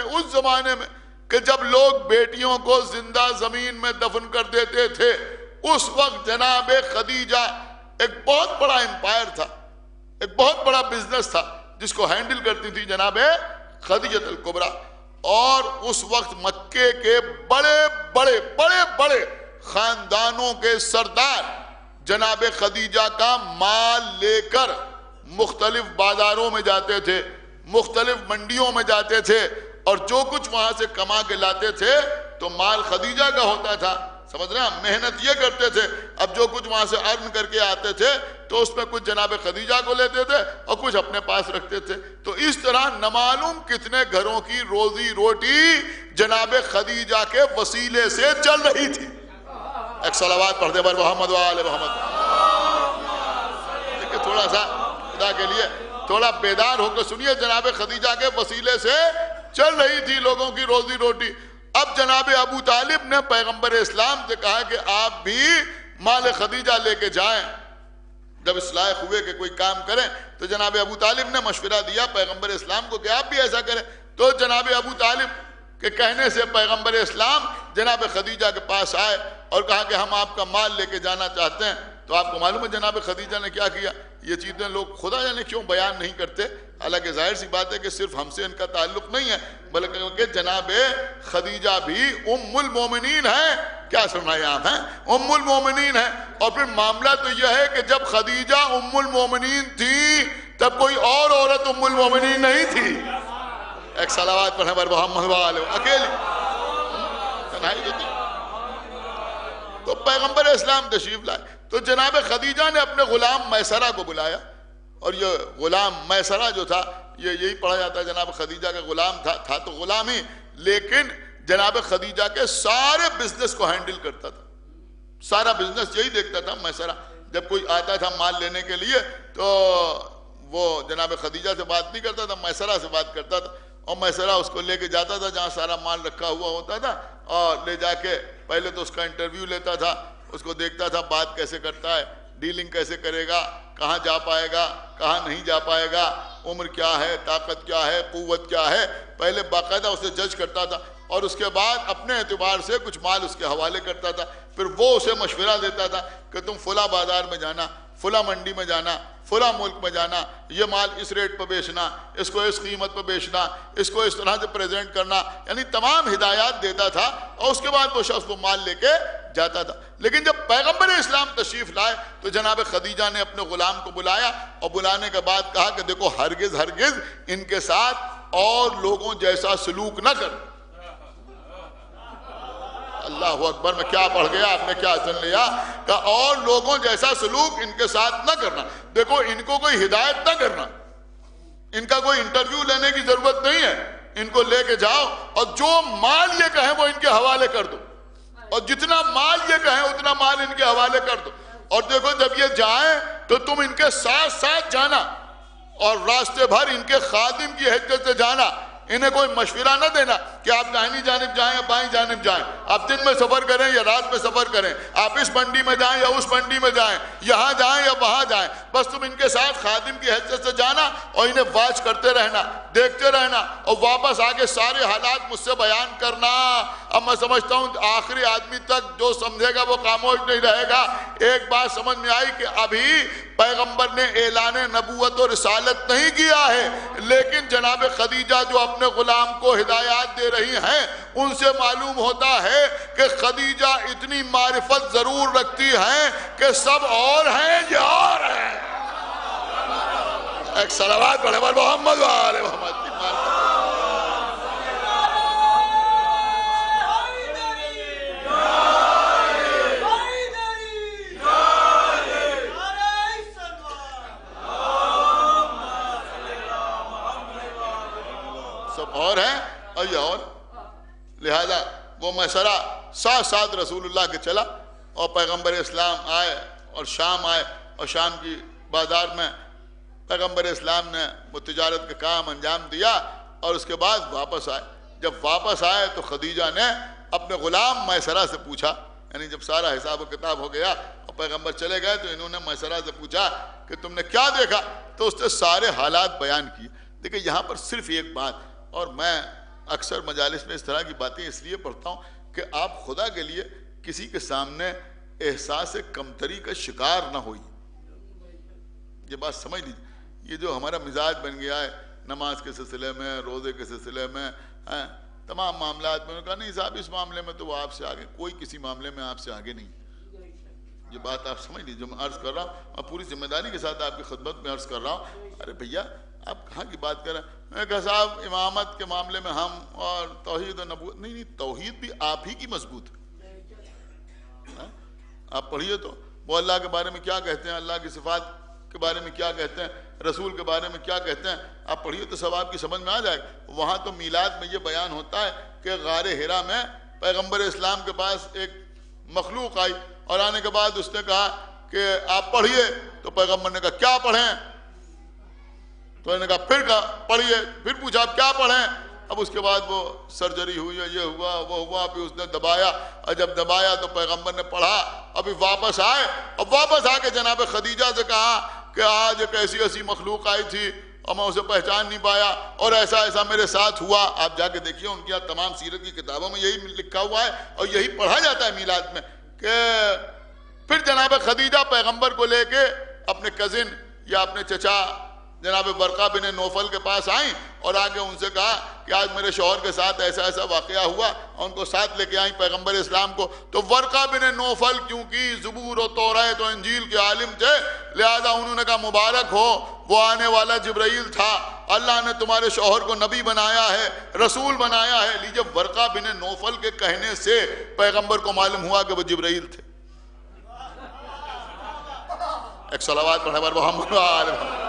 میں کہ جب لوگ بیٹیوں کو زندہ زمین میں دفن کر دیتے تھے، اس وقت جناب خدیجہ ایک بہت بڑا امپائر تھا، ایک بہت بڑا بزنس تھا جس کو ہینڈل کرتی تھی جناب خدیجہ الکبریٰ. اور اس وقت مکے کے بڑے بڑے خاندانوں کے سردار جناب خدیجہ کا مال لے کر مختلف بازاروں میں جاتے تھے، مختلف منڈیوں میں جاتے تھے، اور جو کچھ وہاں سے کما کے لاتے تھے تو مال خدیجہ کا ہوتا تھا. سمجھ رہے ہیں؟ محنت یہ کرتے تھے. اب جو کچھ وہاں سے ارن کر کے آتے تھے تو اس میں کچھ جناب خدیجہ کو لیتے تھے اور کچھ اپنے پاس رکھتے تھے. تو اس طرح نمعلوم کتنے گھروں کی روزی روٹی جناب خدیجہ کے وسیلے سے چل رہی تھی. ایک صلوات پڑھ دے بر محمد و آل محمد. دیکھیں تھوڑا سا خدا کے لیے تھوڑا بیدار ہو کے سنیے. جناب خدیجہ کے وسیلے سے چل رہی تھی لوگوں کی روزی روٹی. اب جناب ابو طالب نے پیغمبر اسلام سے کہا کہ آپ بھی مال خدیجہ لے کے جائیں. جب اس لائق ہوئے کہ کوئی کام کریں تو جناب ابو طالب نے مشورہ دیا پیغمبر اسلام کو کہ آپ بھی ایسا کریں. تو جناب ابو طالب کے کہنے سے پیغمبر اسلام جناب خدیجہ کے پاس آئے اور کہا کہ ہم آپ کا مال لے کے جانا چاہتے ہیں. تو آپ کو معلوم ہے جناب خدیجہ نے کیا کیا؟ یہ چیزیں لوگ خدا جانے کیوں بیان نہیں کرتے. حالانکہ ظاہر سی بات ہے کہ صرف ہم سے ان کا تعلق نہیں ہے بلکہ جناب خدیجہ بھی ام المومنین ہیں. کیا سنایا آپ ہیں؟ ام المومنین ہیں. اور پھر معاملہ تو یہ ہے کہ جب خدیجہ ام المومنین تھی تب کوئی اور عورت ام المومنین نہیں تھی. ایک صلوات پڑھیں بر محمد والے. اکیلی تنہائی جو تھی. تو پیغمبر اسلام تشریف لائے تو جناب خدیجہ نے اپنے غلام میسرہ کو بلایا. اور یہ غلام میسرہ جو تھا یہ یہی پڑھا جاتا ہے جناب خدیجہ کا غلام تھا تو غلام ہی، لیکن جناب خدیجہ کے سارے بزنس کو ہینڈل کرتا تھا. سارا بزنس یہی دیکھتا تھا میسرہ. جب کوئی آتا تھا مال لینے کے لیے تو وہ جناب خدیجہ سے بات نہیں کرتا تھا، میسرہ سے بات کرتا تھا. اور میسرہ اس کو لے کے جاتا تھا جہاں سارا مال رکھا ہوا ہوتا تھا اور لے جا کے پہلے تو اس کا انٹرویو لیتا تھا، اس کو دیکھتا تھا بات کیسے کرتا ہے، ڈیلنگ کیسے کرے گا, کہاں جا پائے گا, کہاں نہیں جا پائے گا, عمر کیا ہے, طاقت کیا ہے, قوت کیا ہے. پہلے باقاعدہ اسے جج کرتا تھا اور اس کے بعد اپنے اعتبار سے کچھ مال اس کے حوالے کرتا تھا. پھر وہ اسے مشورہ دیتا تھا کہ تم فلاں بازار میں جانا, فلاں منڈی میں جانا, فلاں ملک میں جانا, یہ مال اس ریٹ پہ بیچنا, اس کو اس قیمت پہ بیچنا, اس کو اس طرح سے پریزنٹ کرنا, یعنی تمام ہدایات دیتا تھا. اور اس کے بعد وہ شخص وہ مال لے کے جاتا تھا. لیکن جب پیغمبر اسلام تشریف لائے تو جناب خدیجہ نے اپنے غلام کو بلایا اور بلانے کے بعد کہا کہ دیکھو ہرگز ہرگز ان کے ساتھ اور لوگوں جیسا سلوک نہ کر. اللہ اکبر, میں کیا پڑھ گیا, آپ نے کیا سن لیا کہ اور لوگوں جیسا سلوک ان کے ساتھ نہ کرنا. دیکھو ان کو کوئی ہدایت نہ کرنا, ان کا کوئی انٹرویو لینے کی ضرورت نہیں ہے. ان کو لے کے جاؤ اور جو مال یہ کہیں وہ ان کے حوالے کر دو, اور جتنا مال یہ کہیں اتنا مال ان کے حوالے کر دو. اور دیکھو جب یہ جائیں تو تم ان کے ساتھ ساتھ جانا اور راستے بھر ان کے خادم کی حیثیت سے جانا. انہیں کوئی مشورہ نہ دینا کہ آپ دائنی جانب جائیں یا بائیں جانب جائیں, آپ دن میں سفر کریں یا رات میں سفر کریں, آپ اس منڈی میں جائیں یا اس منڈی میں جائیں, یہاں جائیں یا وہاں جائیں. بس تم ان کے ساتھ خادم کی حیثیت سے جانا اور انہیں واچ کرتے رہنا, دیکھتے رہنا, اور واپس آگے سارے حالات مجھ سے بیان کرنا. اب میں سمجھتا ہوں آخری آدمی تک جو سمجھے گا وہ خاموش نہیں رہے گا. ایک بات سمجھ میں آئی کہ ابھی پیغمبر نے اعلان نبوت و رسالت نہیں کیا ہے, لیکن جناب خدیجہ جو اپنے غلام کو ہدایات دے رہی ہیں ان سے معلوم ہوتا ہے کہ خدیجہ اتنی معرفت ضرور رکھتی ہیں کہ سب اور ہیں یہ اور ہیں. ایک صلوات پڑھے بر محمد و آل محمد. اور ہیں اور یہ اور, لہذا وہ مشورہ ساتھ ساتھ رسول اللہ کے چلا اور پیغمبر اسلام آئے اور شام آئے, اور شام کی بازار میں پیغمبر اسلام نے وہ تجارت کا کام انجام دیا اور اس کے بعد واپس آئے. جب واپس آئے تو خدیجہ نے اپنے غلام میسرہ سے پوچھا, یعنی جب سارا حساب و کتاب ہو گیا اور پیغمبر چلے گئے تو انہوں نے میسرہ سے پوچھا کہ تم نے کیا دیکھا, تو اس نے سارے حالات بیان کیے. دیکھیں یہاں پر صرف ایک بات, اور میں اکثر مجالس میں اس طرح کی باتیں اس لیے پڑھتا ہوں کہ آپ خدا کے لیے کسی کے سامنے احساس کمتری کا شکار نہ ہوئی. یہ بات سمجھ لیجیے, یہ جو ہمارا مزاج بن گیا ہے نماز کے سلسلے میں, روزے کے سلسلے میں, تمام معاملات میں, انہوں نے کہا نہیں صاحب اس معاملے میں تو وہ آپ سے آگے, کوئی کسی معاملے میں آپ سے آگے نہیں. یہ بات آپ سمجھ لیجیے, جو میں عرض کر رہا ہوں میں پوری ذمہ داری کے ساتھ آپ کی خدمت میں عرض کر رہا ہوں. ارے بھیا آپ کہاں کی بات کر رہے ہیں, میں کہا صاحب امامت کے معاملے میں ہم اور توحید و نبوت, نہیں توحید بھی آپ ہی کی مضبوط ہے. آپ پڑھیے تو وہ اللہ کے بارے میں کیا کہتے ہیں, اللہ کی صفات کے بارے میں کیا کہتے ہیں, رسول کے بارے میں کیا کہتے ہیں, آپ پڑھیے تو سب آپ کی سمجھ میں آ جائے. وہاں تو میلاد میں یہ بیان ہوتا ہے کہ غار حرا میں پیغمبر اسلام کے پاس ایک مخلوق آئی اور آنے کے بعد اس نے کہا کہ آپ پڑھیے, تو پیغمبر نے کہا کیا پڑھیں, تو انہوں نے کہا پھر کہا پڑھیے, پھر پوچھا آپ کیا پڑھیں. اب اس کے بعد وہ سرجری ہوئی, یہ ہوا وہ ہوا, پھر اس نے دبایا, اور جب دبایا تو پیغمبر نے پڑھا. ابھی واپس آئے اور واپس آ کے جناب خدیجہ سے کہا کہ آج ایک ایسی ایسی مخلوق آئی تھی اور میں اسے پہچان نہیں پایا اور ایسا ایسا میرے ساتھ ہوا. آپ جا کے دیکھیے ان کی تمام سیرت کی کتابوں میں یہی لکھا ہوا ہے اور یہی پڑھا جاتا ہے میلاد میں. کہ پھر جناب خدیجہ پیغمبر کو لے کے اپنے کزن یا اپنے چچا جناب ورقہ بن نوفل کے پاس آئیں اور آگے ان سے کہا کہ آج میرے شوہر کے ساتھ ایسا ایسا واقعہ ہوا, اور ان کو ساتھ لے کے آئیں پیغمبر اسلام کو. تو ورقہ بن نوفل کیونکہ زبور و توریت و انجیل کے عالم تھے, لہذا انہوں نے کہا مبارک ہو, وہ آنے والا جبرائیل تھا, اللہ نے تمہارے شوہر کو نبی بنایا ہے, رسول بنایا ہے. لیجیے ورقہ بن نوفل کے کہنے سے پیغمبر کو معلوم ہوا کہ وہ جبرائیل تھے. ایک صلوات پڑھے بر محمد و آل محمد.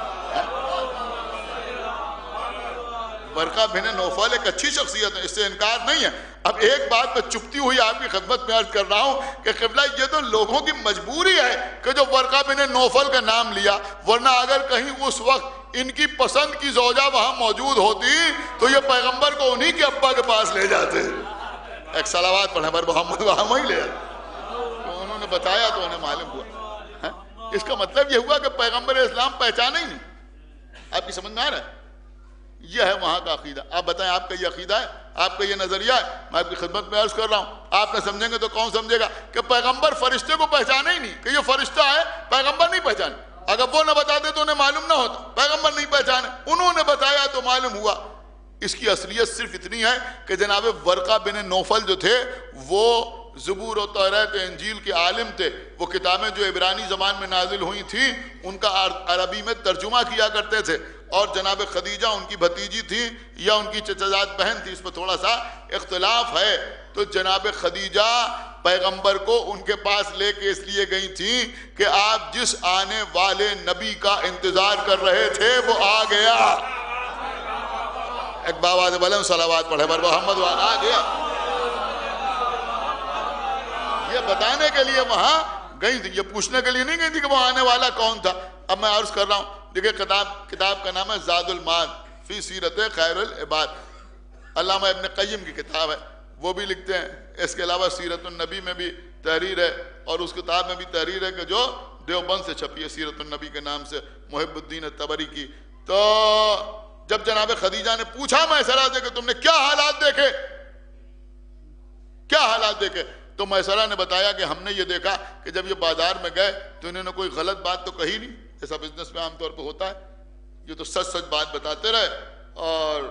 ورقہ بن نوفل ایک اچھی شخصیت ہے, اس سے انکار نہیں ہے. اب ایک بات میں چپتی ہوئی آپ کی خدمت میں عرض کر رہا ہوں کہ قبلہ یہ تو لوگوں کی مجبوری ہے کہ جو ورقہ بن نوفل کا نام لیا, ورنہ اگر کہیں اس وقت ان کی پسند کی زوجہ وہاں موجود ہوتی تو یہ پیغمبر کو انہی کے ابا کے پاس لے جاتے. ایک صلوات پڑھے بر محمد وہاں ہی لے جاتے. انہوں نے بتایا تو انہیں معلوم ہوا. اس کا مطلب یہ ہوا کہ پیغمبر اسلام پہچانا ہی نہیں. آپ کی سمجھ میں آ رہا ہے؟ یہ ہے وہاں کا عقیدہ. آپ بتائیں آپ کا یہ عقیدہ ہے, آپ کا یہ نظریہ ہے؟ میں آپ کی خدمت میں عرض کر رہا ہوں, آپ نہ سمجھیں گے تو کون سمجھے گا کہ پیغمبر فرشتے کو پہچانا ہی نہیں, کہ یہ فرشتہ ہے, پیغمبر نہیں پہچانے. اگر وہ نہ بتاتے تو انہیں معلوم نہ ہوتا, پیغمبر نہیں پہچانے, انہوں نے بتایا تو معلوم ہوا. اس کی اصلیت صرف اتنی ہے کہ جناب ورقہ بن نوفل جو تھے وہ زبور و توریت انجیل کے عالم تھے. وہ کتابیں جو عبرانی زبان میں نازل ہوئی تھیں ان کا عربی میں ترجمہ کیا کرتے تھے, اور جناب خدیجہ ان کی بھتیجی تھی یا ان کی چچازاد بہن تھی, اس میں تھوڑا سا اختلاف ہے. تو جناب خدیجہ پیغمبر کو ان کے پاس لے کے اس لیے گئی تھیں کہ آپ جس آنے والے نبی کا انتظار کر رہے تھے وہ آ گیا. ایک بابا سے بلند صلوات پڑھے بر محمد والا آ گیا. یہ بتانے کے لیے وہاں گئی تھی, یہ پوچھنے کے لیے نہیں گئی تھی کہ وہ آنے والا کون تھا. اب میں عرض کر رہا ہوں, دیکھیں کتاب کا نام ہے زاد المعاد فی سیرت خیر العباد. علامہ ابن قیم کی کتاب ہے, وہ بھی لکھتے ہیں. اس کے علاوہ سیرت النبی میں بھی تحریر ہے, اور اس کتاب میں بھی تحریر ہے کہ جو دیوبند سے چھپی ہے سیرت النبی کے نام سے, محب الدین تبری کی. تو جب جناب خدیجہ نے پوچھا میسرہ سے کہ تم نے کیا حالات دیکھے, کیا حالات دیکھے, تو میسرہ نے بتایا کہ ہم نے یہ دیکھا کہ جب یہ بازار میں گئے تو انہوں نے کوئی غلط بات تو کہی نہیں, ایسا بزنس میں عام طور پہ ہوتا ہے. یہ تو سچ سچ بات بتاتے رہے, اور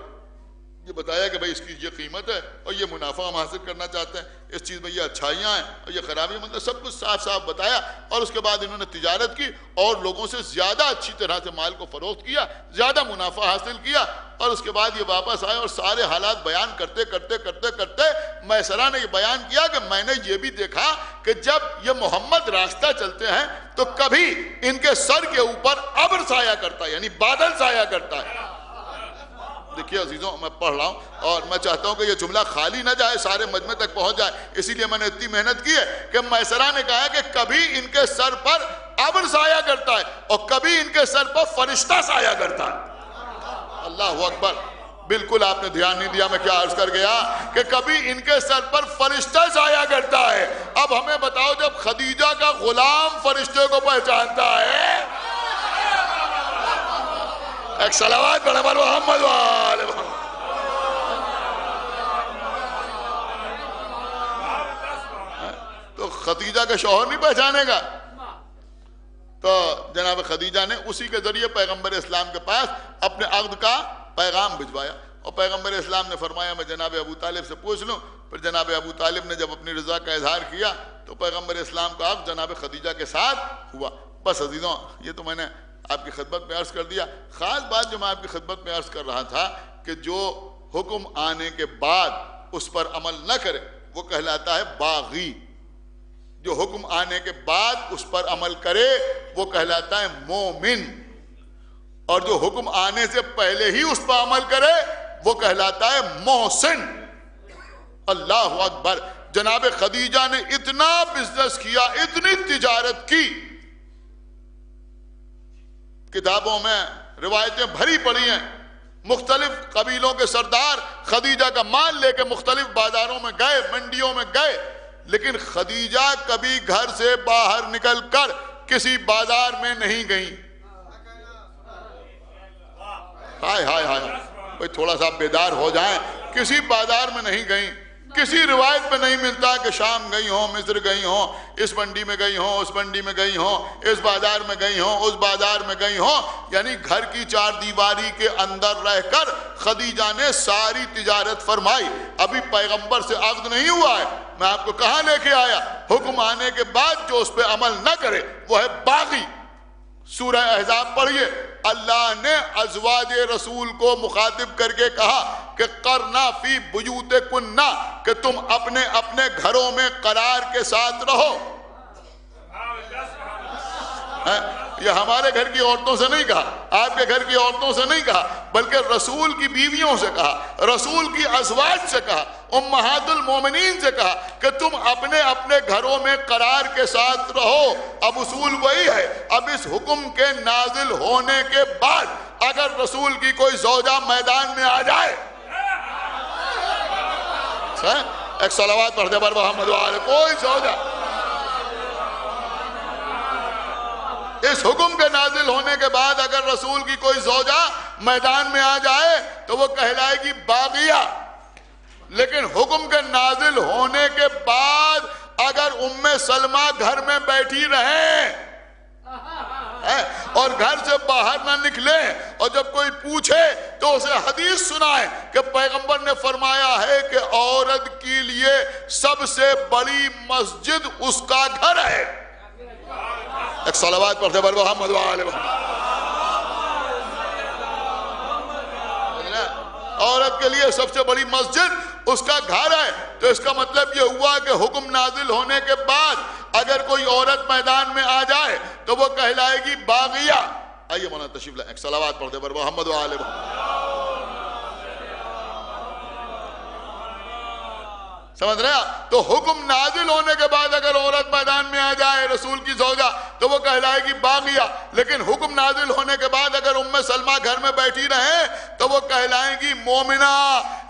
یہ بتایا کہ بھائی اس کی یہ قیمت ہے اور یہ منافع ہم حاصل کرنا چاہتے ہیں, اس چیز میں یہ اچھائیاں ہیں اور یہ خرابیاں, مطلب سب کچھ صاف صاف بتایا. اور اس کے بعد انہوں نے تجارت کی اور لوگوں سے زیادہ اچھی طرح سے مال کو فروخت کیا, زیادہ منافع حاصل کیا. اور اس کے بعد یہ واپس آئے اور سارے حالات بیان کرتے کرتے کرتے کرتے میسرہ نے یہ بیان کیا کہ میں نے یہ بھی دیکھا کہ جب یہ محمد راستہ چلتے ہیں تو کبھی ان کے سر کے اوپر ابر سایہ کرتا ہے, یعنی بادل سایہ کرتا ہے. دیکھیے عزیزوں, میں پڑھ رہا ہوں اور میں چاہتا ہوں کہ یہ جملہ خالی نہ جائے, سارے مجمع تک پہنچ جائے, اسی لیے میں نے اتنی محنت کی ہے کہ میسرہ نے کہا کہ کبھی ان کے سر پر ابر سایہ کرتا ہے اور کبھی ان کے سر پر فرشتہ سایہ کرتا ہے. اللہ اکبر, بالکل آپ نے دھیان نہیں دیا میں کیا عرض کر گیا, کہ کبھی ان کے سر پر فرشتہ سایہ کرتا ہے. اب ہمیں بتاؤ, جب خدیجہ کا غلام فرشتے کو پہچانتا ہے, ایک صلوات پڑھے بر محمد وآل محمد. تو خدیجہ کا شوہر نہیں پہچانے گا. تو جناب خدیجہ نے اسی کے ذریعے پیغمبر اسلام کے پاس اپنے عقد کا پیغام بھجوایا, اور پیغمبر اسلام نے فرمایا میں جناب ابو طالب سے پوچھ لوں. پھر جناب ابو طالب نے جب اپنی رضا کا اظہار کیا تو پیغمبر اسلام کا عقد جناب خدیجہ کے ساتھ ہوا. بس عزیزوں, یہ تو میں نے آپ کی خدمت میں عرض کر دیا. خاص بات جو میں آپ کی خدمت میں عرض کر رہا تھا کہ جو حکم آنے کے بعد اس پر عمل نہ کرے وہ کہلاتا ہے باغی, جو حکم آنے کے بعد اس پر عمل کرے وہ کہلاتا ہے مومن, اور جو حکم آنے سے پہلے ہی اس پر عمل کرے وہ کہلاتا ہے محسن. اللہ اکبر. جناب خدیجہ نے اتنا بزنس کیا, اتنی تجارت کی, کتابوں میں روایتیں بھری پڑی ہیں, مختلف قبیلوں کے سردار خدیجہ کا مال لے کے مختلف بازاروں میں گئے, منڈیوں میں گئے, لیکن خدیجہ کبھی گھر سے باہر نکل کر کسی بازار میں نہیں گئیں. ہائے ہائے ہائے بھئی تھوڑا سا بیدار ہو جائیں. کسی بازار میں نہیں گئیں. کسی روایت میں نہیں ملتا کہ شام گئی ہوں, مصر گئی ہوں, اس منڈی میں گئی ہوں, اس منڈی میں گئی ہوں, اس بازار میں گئی ہوں, اس بازار میں گئی ہوں. یعنی گھر کی چار دیواری کے اندر رہ کر خدیجہ نے ساری تجارت فرمائی. ابھی پیغمبر سے عقد نہیں ہوا ہے, میں آپ کو کہاں لے کے آیا, حکم آنے کے بعد جو اس پہ عمل نہ کرے وہ ہے باغی. سورہ احزاب پڑھیے, اللہ نے ازواج رسول کو مخاطب کر کے کہا کہ قرنا فی بیوتکنا, کہ تم اپنے اپنے گھروں میں قرار کے ساتھ رہو. یہ ہمارے گھر کی عورتوں سے نہیں کہا, آپ کے گھر کی عورتوں سے نہیں کہا, بلکہ رسول کی بیویوں سے کہا, رسول کی ازواج سے کہا, امہات المومنین سے کہا کہ تم اپنے اپنے گھروں میں قرار کے ساتھ رہو. اب اصول وہی ہے. اب اس حکم کے نازل ہونے کے بعد اگر رسول کی کوئی زوجہ میدان میں آ جائے, ایک صلوات پڑھتے بر محمد وآلہ, کوئی زوجہ اس حکم کے نازل ہونے کے بعد اگر رسول کی کوئی زوجہ میدان میں آ جائے تو وہ کہلائے گی باغیہ، لیکن حکم کے نازل ہونے کے بعد اگر ام سلمہ گھر میں بیٹھی رہیں اور گھر سے باہر نہ نکلے اور جب کوئی پوچھے تو اسے حدیث سنائے کہ پیغمبر نے فرمایا ہے کہ عورت کے لیے سب سے بڑی مسجد اس کا گھر ہے. ایک صلوات پڑھتے بر محمد وآلہ محمد. عورت کے لیے سب سے بڑی مسجد اس کا گھر ہے. تو اس کا مطلب یہ ہوا کہ حکم نازل ہونے کے بعد اگر کوئی عورت میدان میں آ جائے تو وہ کہلائے گی باغیہ. آئیے مولانا تشریف لائیں. ایک صلوات پڑھتے بر محمد وآلہ محمد. سمجھ رہے آپ؟ تو حکم نازل ہونے کے بعد اگر عورت میدان میں آ جائے رسول کی زوجہ تو وہ کہلائے گی باغیہ، لیکن حکم نازل ہونے کے بعد اگر ام سلمہ گھر میں بیٹھی رہیں تو وہ کہلائیں گی مومنہ.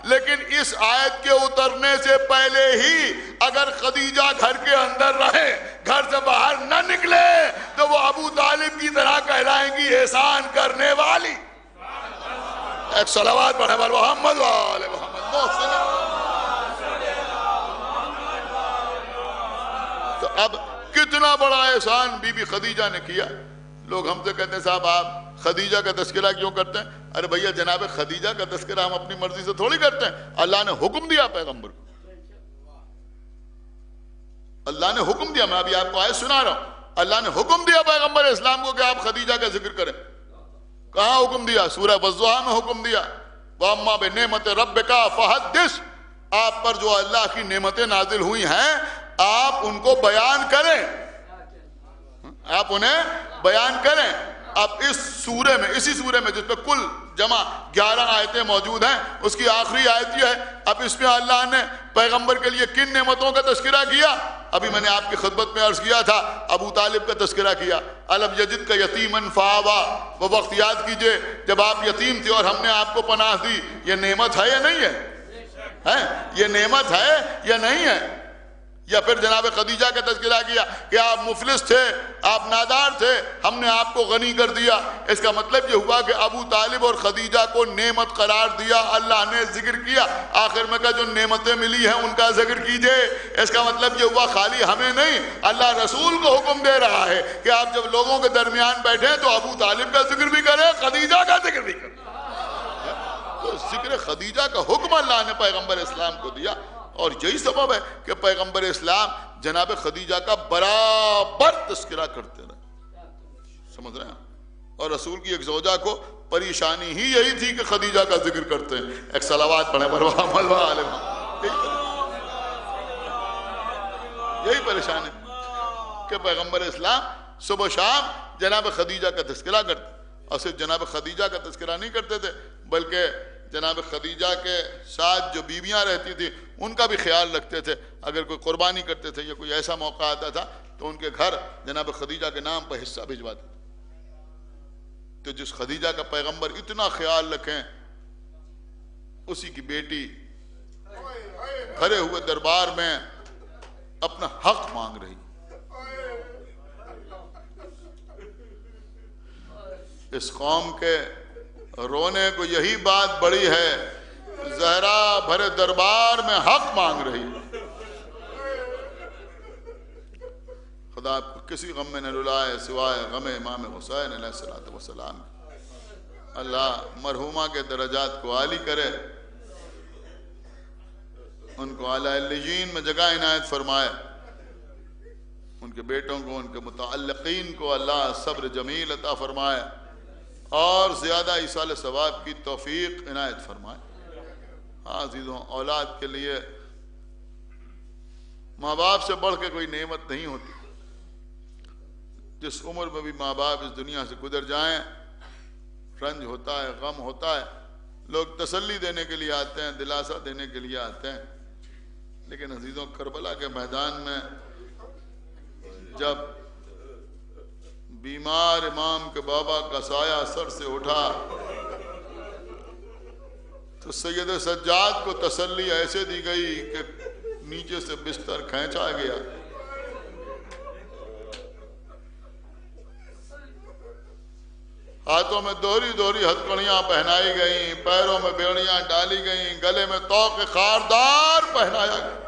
لیکن اس آیت کے اترنے سے پہلے ہی اگر خدیجہ گھر کے اندر رہے، گھر سے باہر نہ نکلے، تو وہ ابو طالب کی طرح کہلائیں گی احسان کرنے والی. ایک صلوات پڑھے بر محمد وآلہ محمد. تو اب کتنا بڑا احسان بی بی خدیجہ نے کیا. لوگ ہم سے کہتے ہیں صاحب آپ خدیجہ کا تذکرہ کیوں کرتے ہیں؟ ارے بھیا جناب خدیجہ کا تذکرہ ہم اپنی مرضی سے تھوڑی کرتے ہیں. اللہ نے حکم دیا پیغمبر کو، اللہ نے حکم دیا. میں ابھی آپ کو آیت سنا رہا ہوں. اللہ نے حکم دیا پیغمبر اسلام کو کہ آپ خدیجہ کا ذکر کریں. کہاں حکم دیا؟ سورہ والضحیٰ میں حکم دیا. وَأَمَّا بِنِعْمَتِ رَبِّكَ فَحَدِّثْ. آپ پر جو اللہ کی نعمتیں نازل ہوئی ہیں آپ ان کو بیان کریں، آپ انہیں بیان کریں. اب اس سورے میں، اسی سورے میں جس پہ کل جمع 11 آیتیں موجود ہیں، اس کی آخری آیت یہ ہے. اب اس میں اللہ نے پیغمبر کے لیے کن نعمتوں کا تذکرہ کیا؟ ابھی میں نے آپ کی خدمت میں عرض کیا تھا ابو طالب کا تذکرہ کیا. الم یجد کا یتیمن فآوا. وہ وقت یاد کیجئے جب آپ یتیم تھے اور ہم نے آپ کو پناہ دی. یہ نعمت ہے یا نہیں ہے؟ یہ نعمت ہے یا نہیں ہے؟ یا پھر جناب خدیجہ کا تذکرہ کیا کہ آپ مفلس تھے، آپ نادار تھے، ہم نے آپ کو غنی کر دیا. اس کا مطلب یہ ہوا کہ ابو طالب اور خدیجہ کو نعمت قرار دیا، اللہ نے ذکر کیا. آخر میں کہا جو نعمتیں ملی ہیں ان کا ذکر کیجئے. اس کا مطلب یہ ہوا خالی ہمیں نہیں، اللہ رسول کو حکم دے رہا ہے کہ آپ جب لوگوں کے درمیان بیٹھیں تو ابو طالب کا ذکر بھی کریں، خدیجہ کا ذکر بھی کریں. تو ذکر خدیجہ کا حکم اللہ نے پیغمبر اسلام کو دیا. اور یہی سبب ہے کہ پیغمبر اسلام جناب خدیجہ کا برابر تذکرہ کرتے رہے. سمجھ رہے ہیں؟ اور رسول کی ایک زوجہ کو پریشانی ہی یہی تھی کہ خدیجہ کا ذکر کرتے ہیں. ایک صلوات پڑھیں بر محمد وآلہ محمد. یہی پریشانی کہ پیغمبر اسلام صبح شام جناب خدیجہ کا تذکرہ کرتے. اور صرف جناب خدیجہ کا تذکرہ نہیں کرتے تھے بلکہ جناب خدیجہ کے ساتھ جو بیویاں رہتی تھی ان کا بھی خیال رکھتے تھے. اگر کوئی قربانی کرتے تھے یا کوئی ایسا موقع آتا تھا تو ان کے گھر جناب خدیجہ کے نام پر حصہ بھجواتے تھے. تو جس خدیجہ کا پیغمبر اتنا خیال رکھیں اسی کی بیٹی بھرے ہوئے دربار میں اپنا حق مانگ رہی. اس قوم کے رونے کو یہی بات بڑی ہے، زہرا بھرے دربار میں حق مانگ رہی. خدا آپ کو کسی غم میں نہ رلائے سوائے غم امام حسین علیہ الصلوۃ والسلام. اللہ مرحومہ کے درجات کو عالی کرے، ان کو اعلیٰ علیین میں جگہ عنایت فرمائے. ان کے بیٹوں کو، ان کے متعلقین کو اللہ صبر جمیل عطا فرمائے اور زیادہ ایصال ثواب کی توفیق عنایت فرمائے. ہاں عزیزوں، اولاد کے لیے ماں باپ سے بڑھ کے کوئی نعمت نہیں ہوتی. جس عمر میں بھی ماں باپ اس دنیا سے گزر جائیں رنج ہوتا ہے، غم ہوتا ہے. لوگ تسلی دینے کے لیے آتے ہیں، دلاسا دینے کے لیے آتے ہیں. لیکن عزیزوں، کربلا کے میدان میں جب بیمار امام کے بابا کا سایہ سر سے اٹھا تو سید سجاد کو تسلی ایسے دی گئی کہ نیچے سے بستر کھینچا گیا. ہاتھوں میں دوہری دوہری ہتھکڑیاں پہنائی گئیں، پیروں میں بیڑیاں ڈالی گئیں، گلے میں طوق خاردار پہنایا گیا۔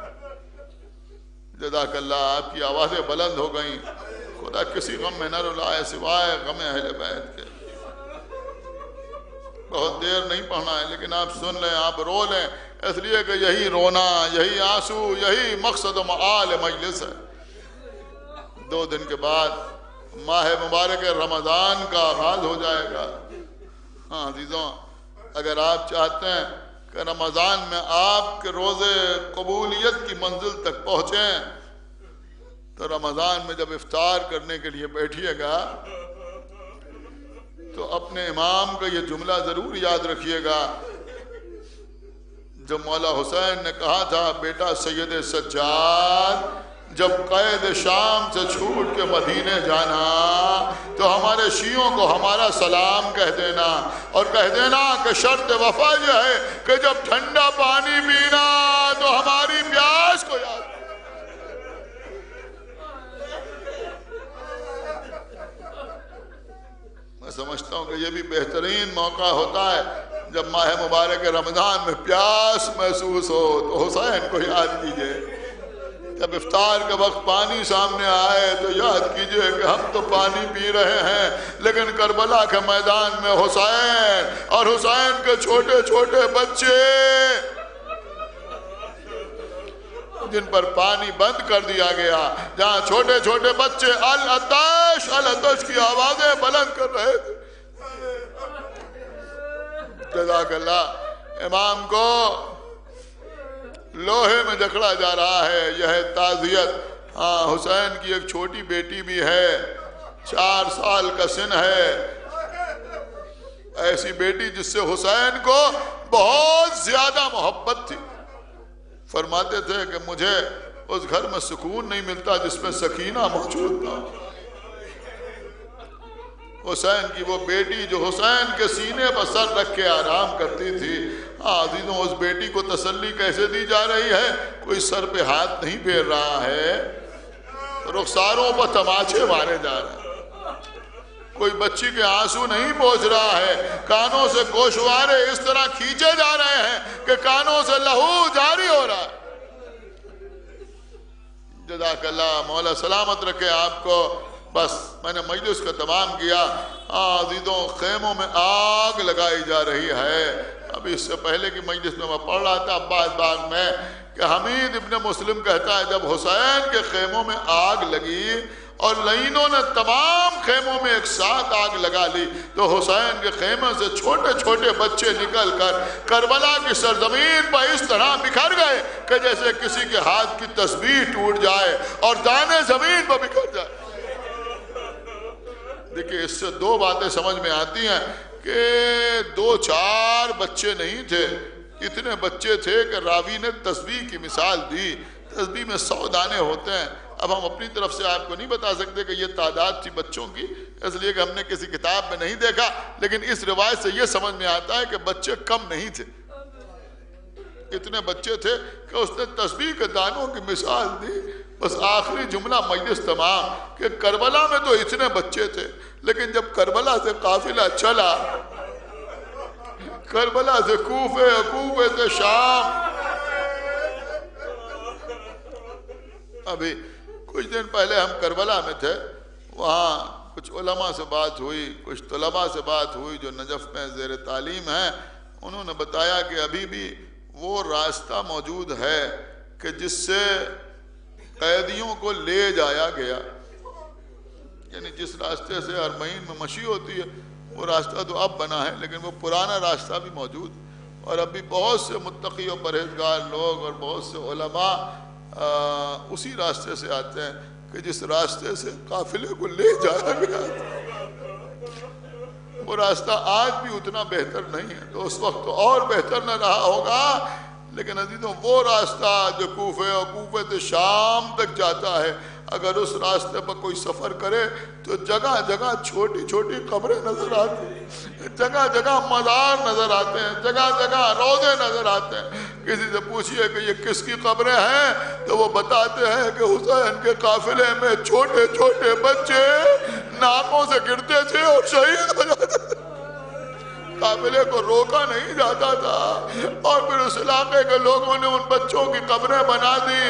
جزاک اللہ، آپ کی آوازیں بلند ہو گئیں۔ خدا کسی غم میں نہ رلائے سوائے غم اہل بیت کے۔ بہت دیر نہیں پڑھنا ہے لیکن آپ سن لیں، آپ رو لیں، اس لیے کہ یہی رونا، یہی آنسو، یہی مقصد و معال مجلس ہے۔ 2 دن کے بعد ماہ مبارک رمضان کا آغاز ہو جائے گا۔ ہاں عزیزوں، اگر آپ چاہتے ہیں کہ رمضان میں آپ کے روزے قبولیت کی منزل تک پہنچیں تو رمضان میں جب افطار کرنے کے لیے بیٹھیے گا تو اپنے امام کا یہ جملہ ضرور یاد رکھیے گا جو مولا حسین نے کہا تھا، بیٹا سید سجاد جب قید شام سے چھوٹ کے مدینے جانا تو ہمارے شیعوں کو ہمارا سلام کہہ دینا، اور کہہ دینا کہ شرط وفا یہ ہے کہ جب ٹھنڈا پانی پینا تو ہماری پیاس کو یاد۔ میں سمجھتا ہوں کہ یہ بھی بہترین موقع ہوتا ہے جب ماہ مبارک رمضان میں پیاس محسوس ہو تو حسین کو یاد کیجئے۔ جب افطار کا وقت پانی سامنے آئے تو یاد کیجئے کہ ہم تو پانی پی رہے ہیں لیکن کربلا کے میدان میں حسین اور حسین کے چھوٹے چھوٹے بچے جن پر پانی بند کر دیا گیا، جہاں چھوٹے چھوٹے بچے العطش العطش کی آوازیں بلند کر رہے تھے۔ جزاک اللہ، امام کو لوہے میں جکڑا جا رہا ہے، یہ ہے تعزیت۔ ہاں حسین کی ایک چھوٹی بیٹی بھی ہے، 4 سال کا سن ہے، ایسی بیٹی جس سے حسین کو بہت زیادہ محبت تھی۔ فرماتے تھے کہ مجھے اس گھر میں سکون نہیں ملتا جس میں سکینہ موجود تھا۔ حسین کی وہ بیٹی جو حسین کے سینے پر سر رکھ کے آرام کرتی تھی۔ عزیزوں، اس بیٹی کو تسلی کیسے دی جا رہی ہے؟ کوئی سر پہ ہاتھ نہیں پھیر رہا ہے، رخساروں پر تماچے مارے جا رہے ہیں، کوئی بچی کے آنسو نہیں پہنچ رہا ہے، کانوں سے گوشوارے اس طرح کھینچے جا رہے ہیں کہ کانوں سے لہو جاری ہو رہا ہے۔ جزاک اللہ، مولا سلامت رکھے آپ کو۔ بس میں نے مجلس کا تمام کیا۔ عزیزوں، خیموں میں آگ لگائی جا رہی ہے۔ ابھی اس سے پہلے کی مجلس میں پڑھ رہا تھا عباس باغ میں کہ حمید ابن مسلم کہتا ہے جب حسین کے خیموں میں آگ لگی اور لعینوں نے تمام خیموں میں ایک ساتھ آگ لگا لی تو حسین کے خیمے سے چھوٹے چھوٹے بچے نکل کر کربلا کی سرزمین پر اس طرح بکھر گئے کہ جیسے کسی کے ہاتھ کی تسبیح ٹوٹ جائے اور دانے زمین پر بکھر جائے۔ دیکھیں، اس سے 2 باتیں سمجھ میں آتی ہیں کہ 2-4 بچے نہیں تھے، اتنے بچے تھے کہ راوی نے تسبیح کی مثال دی۔ تسبیح میں 100 دانے ہوتے ہیں۔ اب ہم اپنی طرف سے آپ کو نہیں بتا سکتے کہ یہ تعداد تھی بچوں کی، اس لیے کہ ہم نے کسی کتاب میں نہیں دیکھا، لیکن اس روایت سے یہ سمجھ میں آتا ہے کہ بچے کم نہیں تھے، اتنے بچے تھے کہ اس نے تسبیح کے دانوں کی مثال دی۔ بس آخری جملہ مجلس تمام کہ کربلا میں تو اتنے بچے تھے، لیکن جب کربلا سے قافلہ چلا، کربلا سے کوفے، کوفے سے شام، ابھی کچھ دن پہلے ہم کربلا میں تھے، وہاں کچھ علماء سے بات ہوئی، کچھ طلباء سے بات ہوئی جو نجف میں زیر تعلیم ہیں۔ انہوں نے بتایا کہ ابھی بھی وہ راستہ موجود ہے کہ جس سے قیدیوں کو لے جایا گیا، یعنی جس راستے سے حرمین میں مشی ہوتی ہے وہ راستہ تو اب بنا ہے لیکن وہ پرانا راستہ بھی موجود، اور اب بھی بہت سے متقی و پرہیزگار لوگ اور بہت سے علماء اسی راستے سے آتے ہیں کہ جس راستے سے قافلے کو لے جایا گیا تھا۔ وہ راستہ آج بھی اتنا بہتر نہیں ہے، تو اس وقت تو اور بہتر نہ رہا ہوگا، لیکن عزیزوں وہ راستہ جو کوفے اور کوفے سے شام تک جاتا ہے، اگر اس راستے پر کوئی سفر کرے تو جگہ جگہ چھوٹی چھوٹی قبریں نظر آتی ہیں، جگہ جگہ مزار نظر آتے ہیں، جگہ جگہ روضے نظر آتے ہیں۔ کسی سے پوچھئے کہ یہ کس کی قبریں ہیں تو وہ بتاتے ہیں کہ حسین کے قافلے میں چھوٹے چھوٹے بچے ناکوں سے گرتے تھے اور شہید ہو جاتے تھے۔ قافلے کو روکا نہیں جاتا تھا، اور پھر اس علاقے کے لوگوں نے ان بچوں کی قبریں بنا دی۔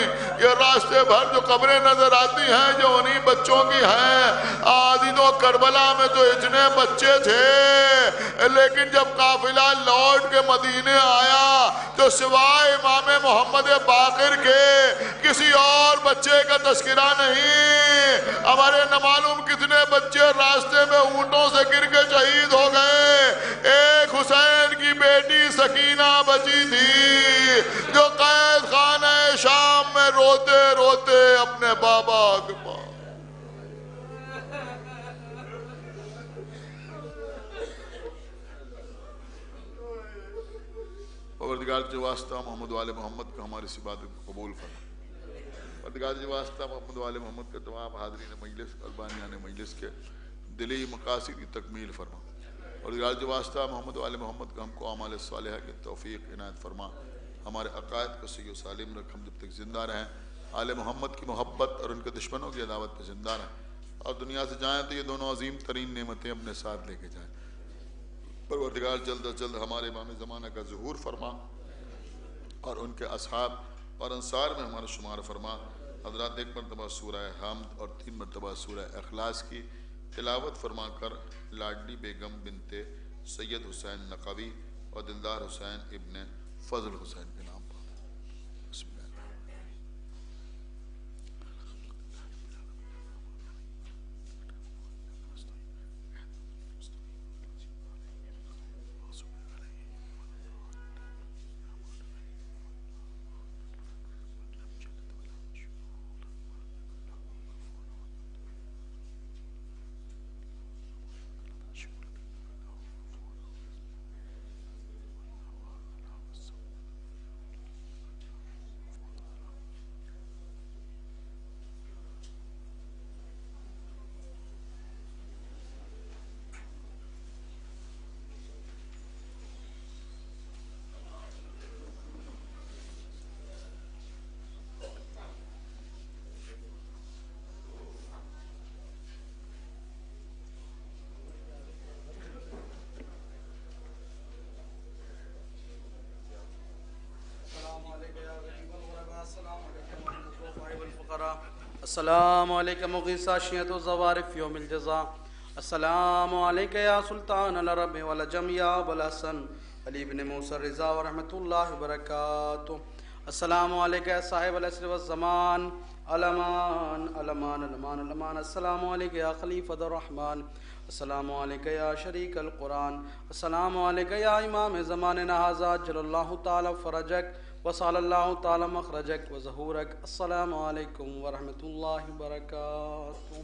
یہ راستے بھر جو قبریں نظر آتی ہیں جو انہی بچوں کی ہیں۔ عزیزوں کربلا میں تو اتنے بچے تھے، لیکن جب قافلہ لوٹ کے مدینے آیا تو سوائے امام محمد باقر کے کسی اور بچے کا تذکرہ نہیں۔ ہمارے نہ معلوم کتنے بچے راستے میں اونٹوں سے گر کے شہید ہو گئے۔ ایک حسین کی بیٹی سکینہ بچی تھی جو قید خانہ شام میں روتے روتے اپنے بابا کے پاس۔ پروردگار جو واسطہ محمد والے محمد کا ہماری عبادت کو قبول فرما۔ پروردگار جو واسطہ محمد والے محمد کے تمام حاضرین مجلس قربانیان مجلس کے دلی مقاصد کی تکمیل فرما۔ پروردگار جو واسطہ محمد والے محمد کا ہم کو اعمال صالحہ کی توفیق عنایت فرما۔ ہمارے عقائد کو صحیح و سالم رکھ، ہم جب تک زندہ رہیں آل محمد کی محبت اور ان کے دشمنوں کی عداوت پہ زندہ رہیں، اور دنیا سے جائیں تو یہ دونوں عظیم ترین نعمتیں اپنے ساتھ لے کے جائیں۔ پروردگار جلد از جلد ہمارے امام زمانہ کا ظہور فرما، اور ان کے اصحاب اور انصار میں ہمارا شمار فرما۔ حضرات ایک مرتبہ سورہ حمد اور 3 مرتبہ سورہ اخلاص کی تلاوت فرما کر لاڈلی بیگم بنت سید حسین نقوی اور دلدار حسین ابن فضل حسین کے نام پر بسم اللہ۔ السلام علیکم مغیثہ شیعت و زوارف یوم الجزا۔ السلام علیکم یا سلطان العرب والعجم یا ابو الحسن علی بن موسیٰ رضا ورحمۃ اللہ وبرکاتہ۔ السلام علیکم یا صاحب العصر والزمان، علمان علمان علمان علمان۔ السلام علیکم یا خلیفۃ الرحمن، السلام علیکم یا شریک القرآن، السلام علیکم یا امام زماننا ھذا عجل اللہ تعالی فرجک وصال اللہ تعالی مخرجک وظہورک۔ السلام علیکم ورحمۃ اللہ وبرکاتہ۔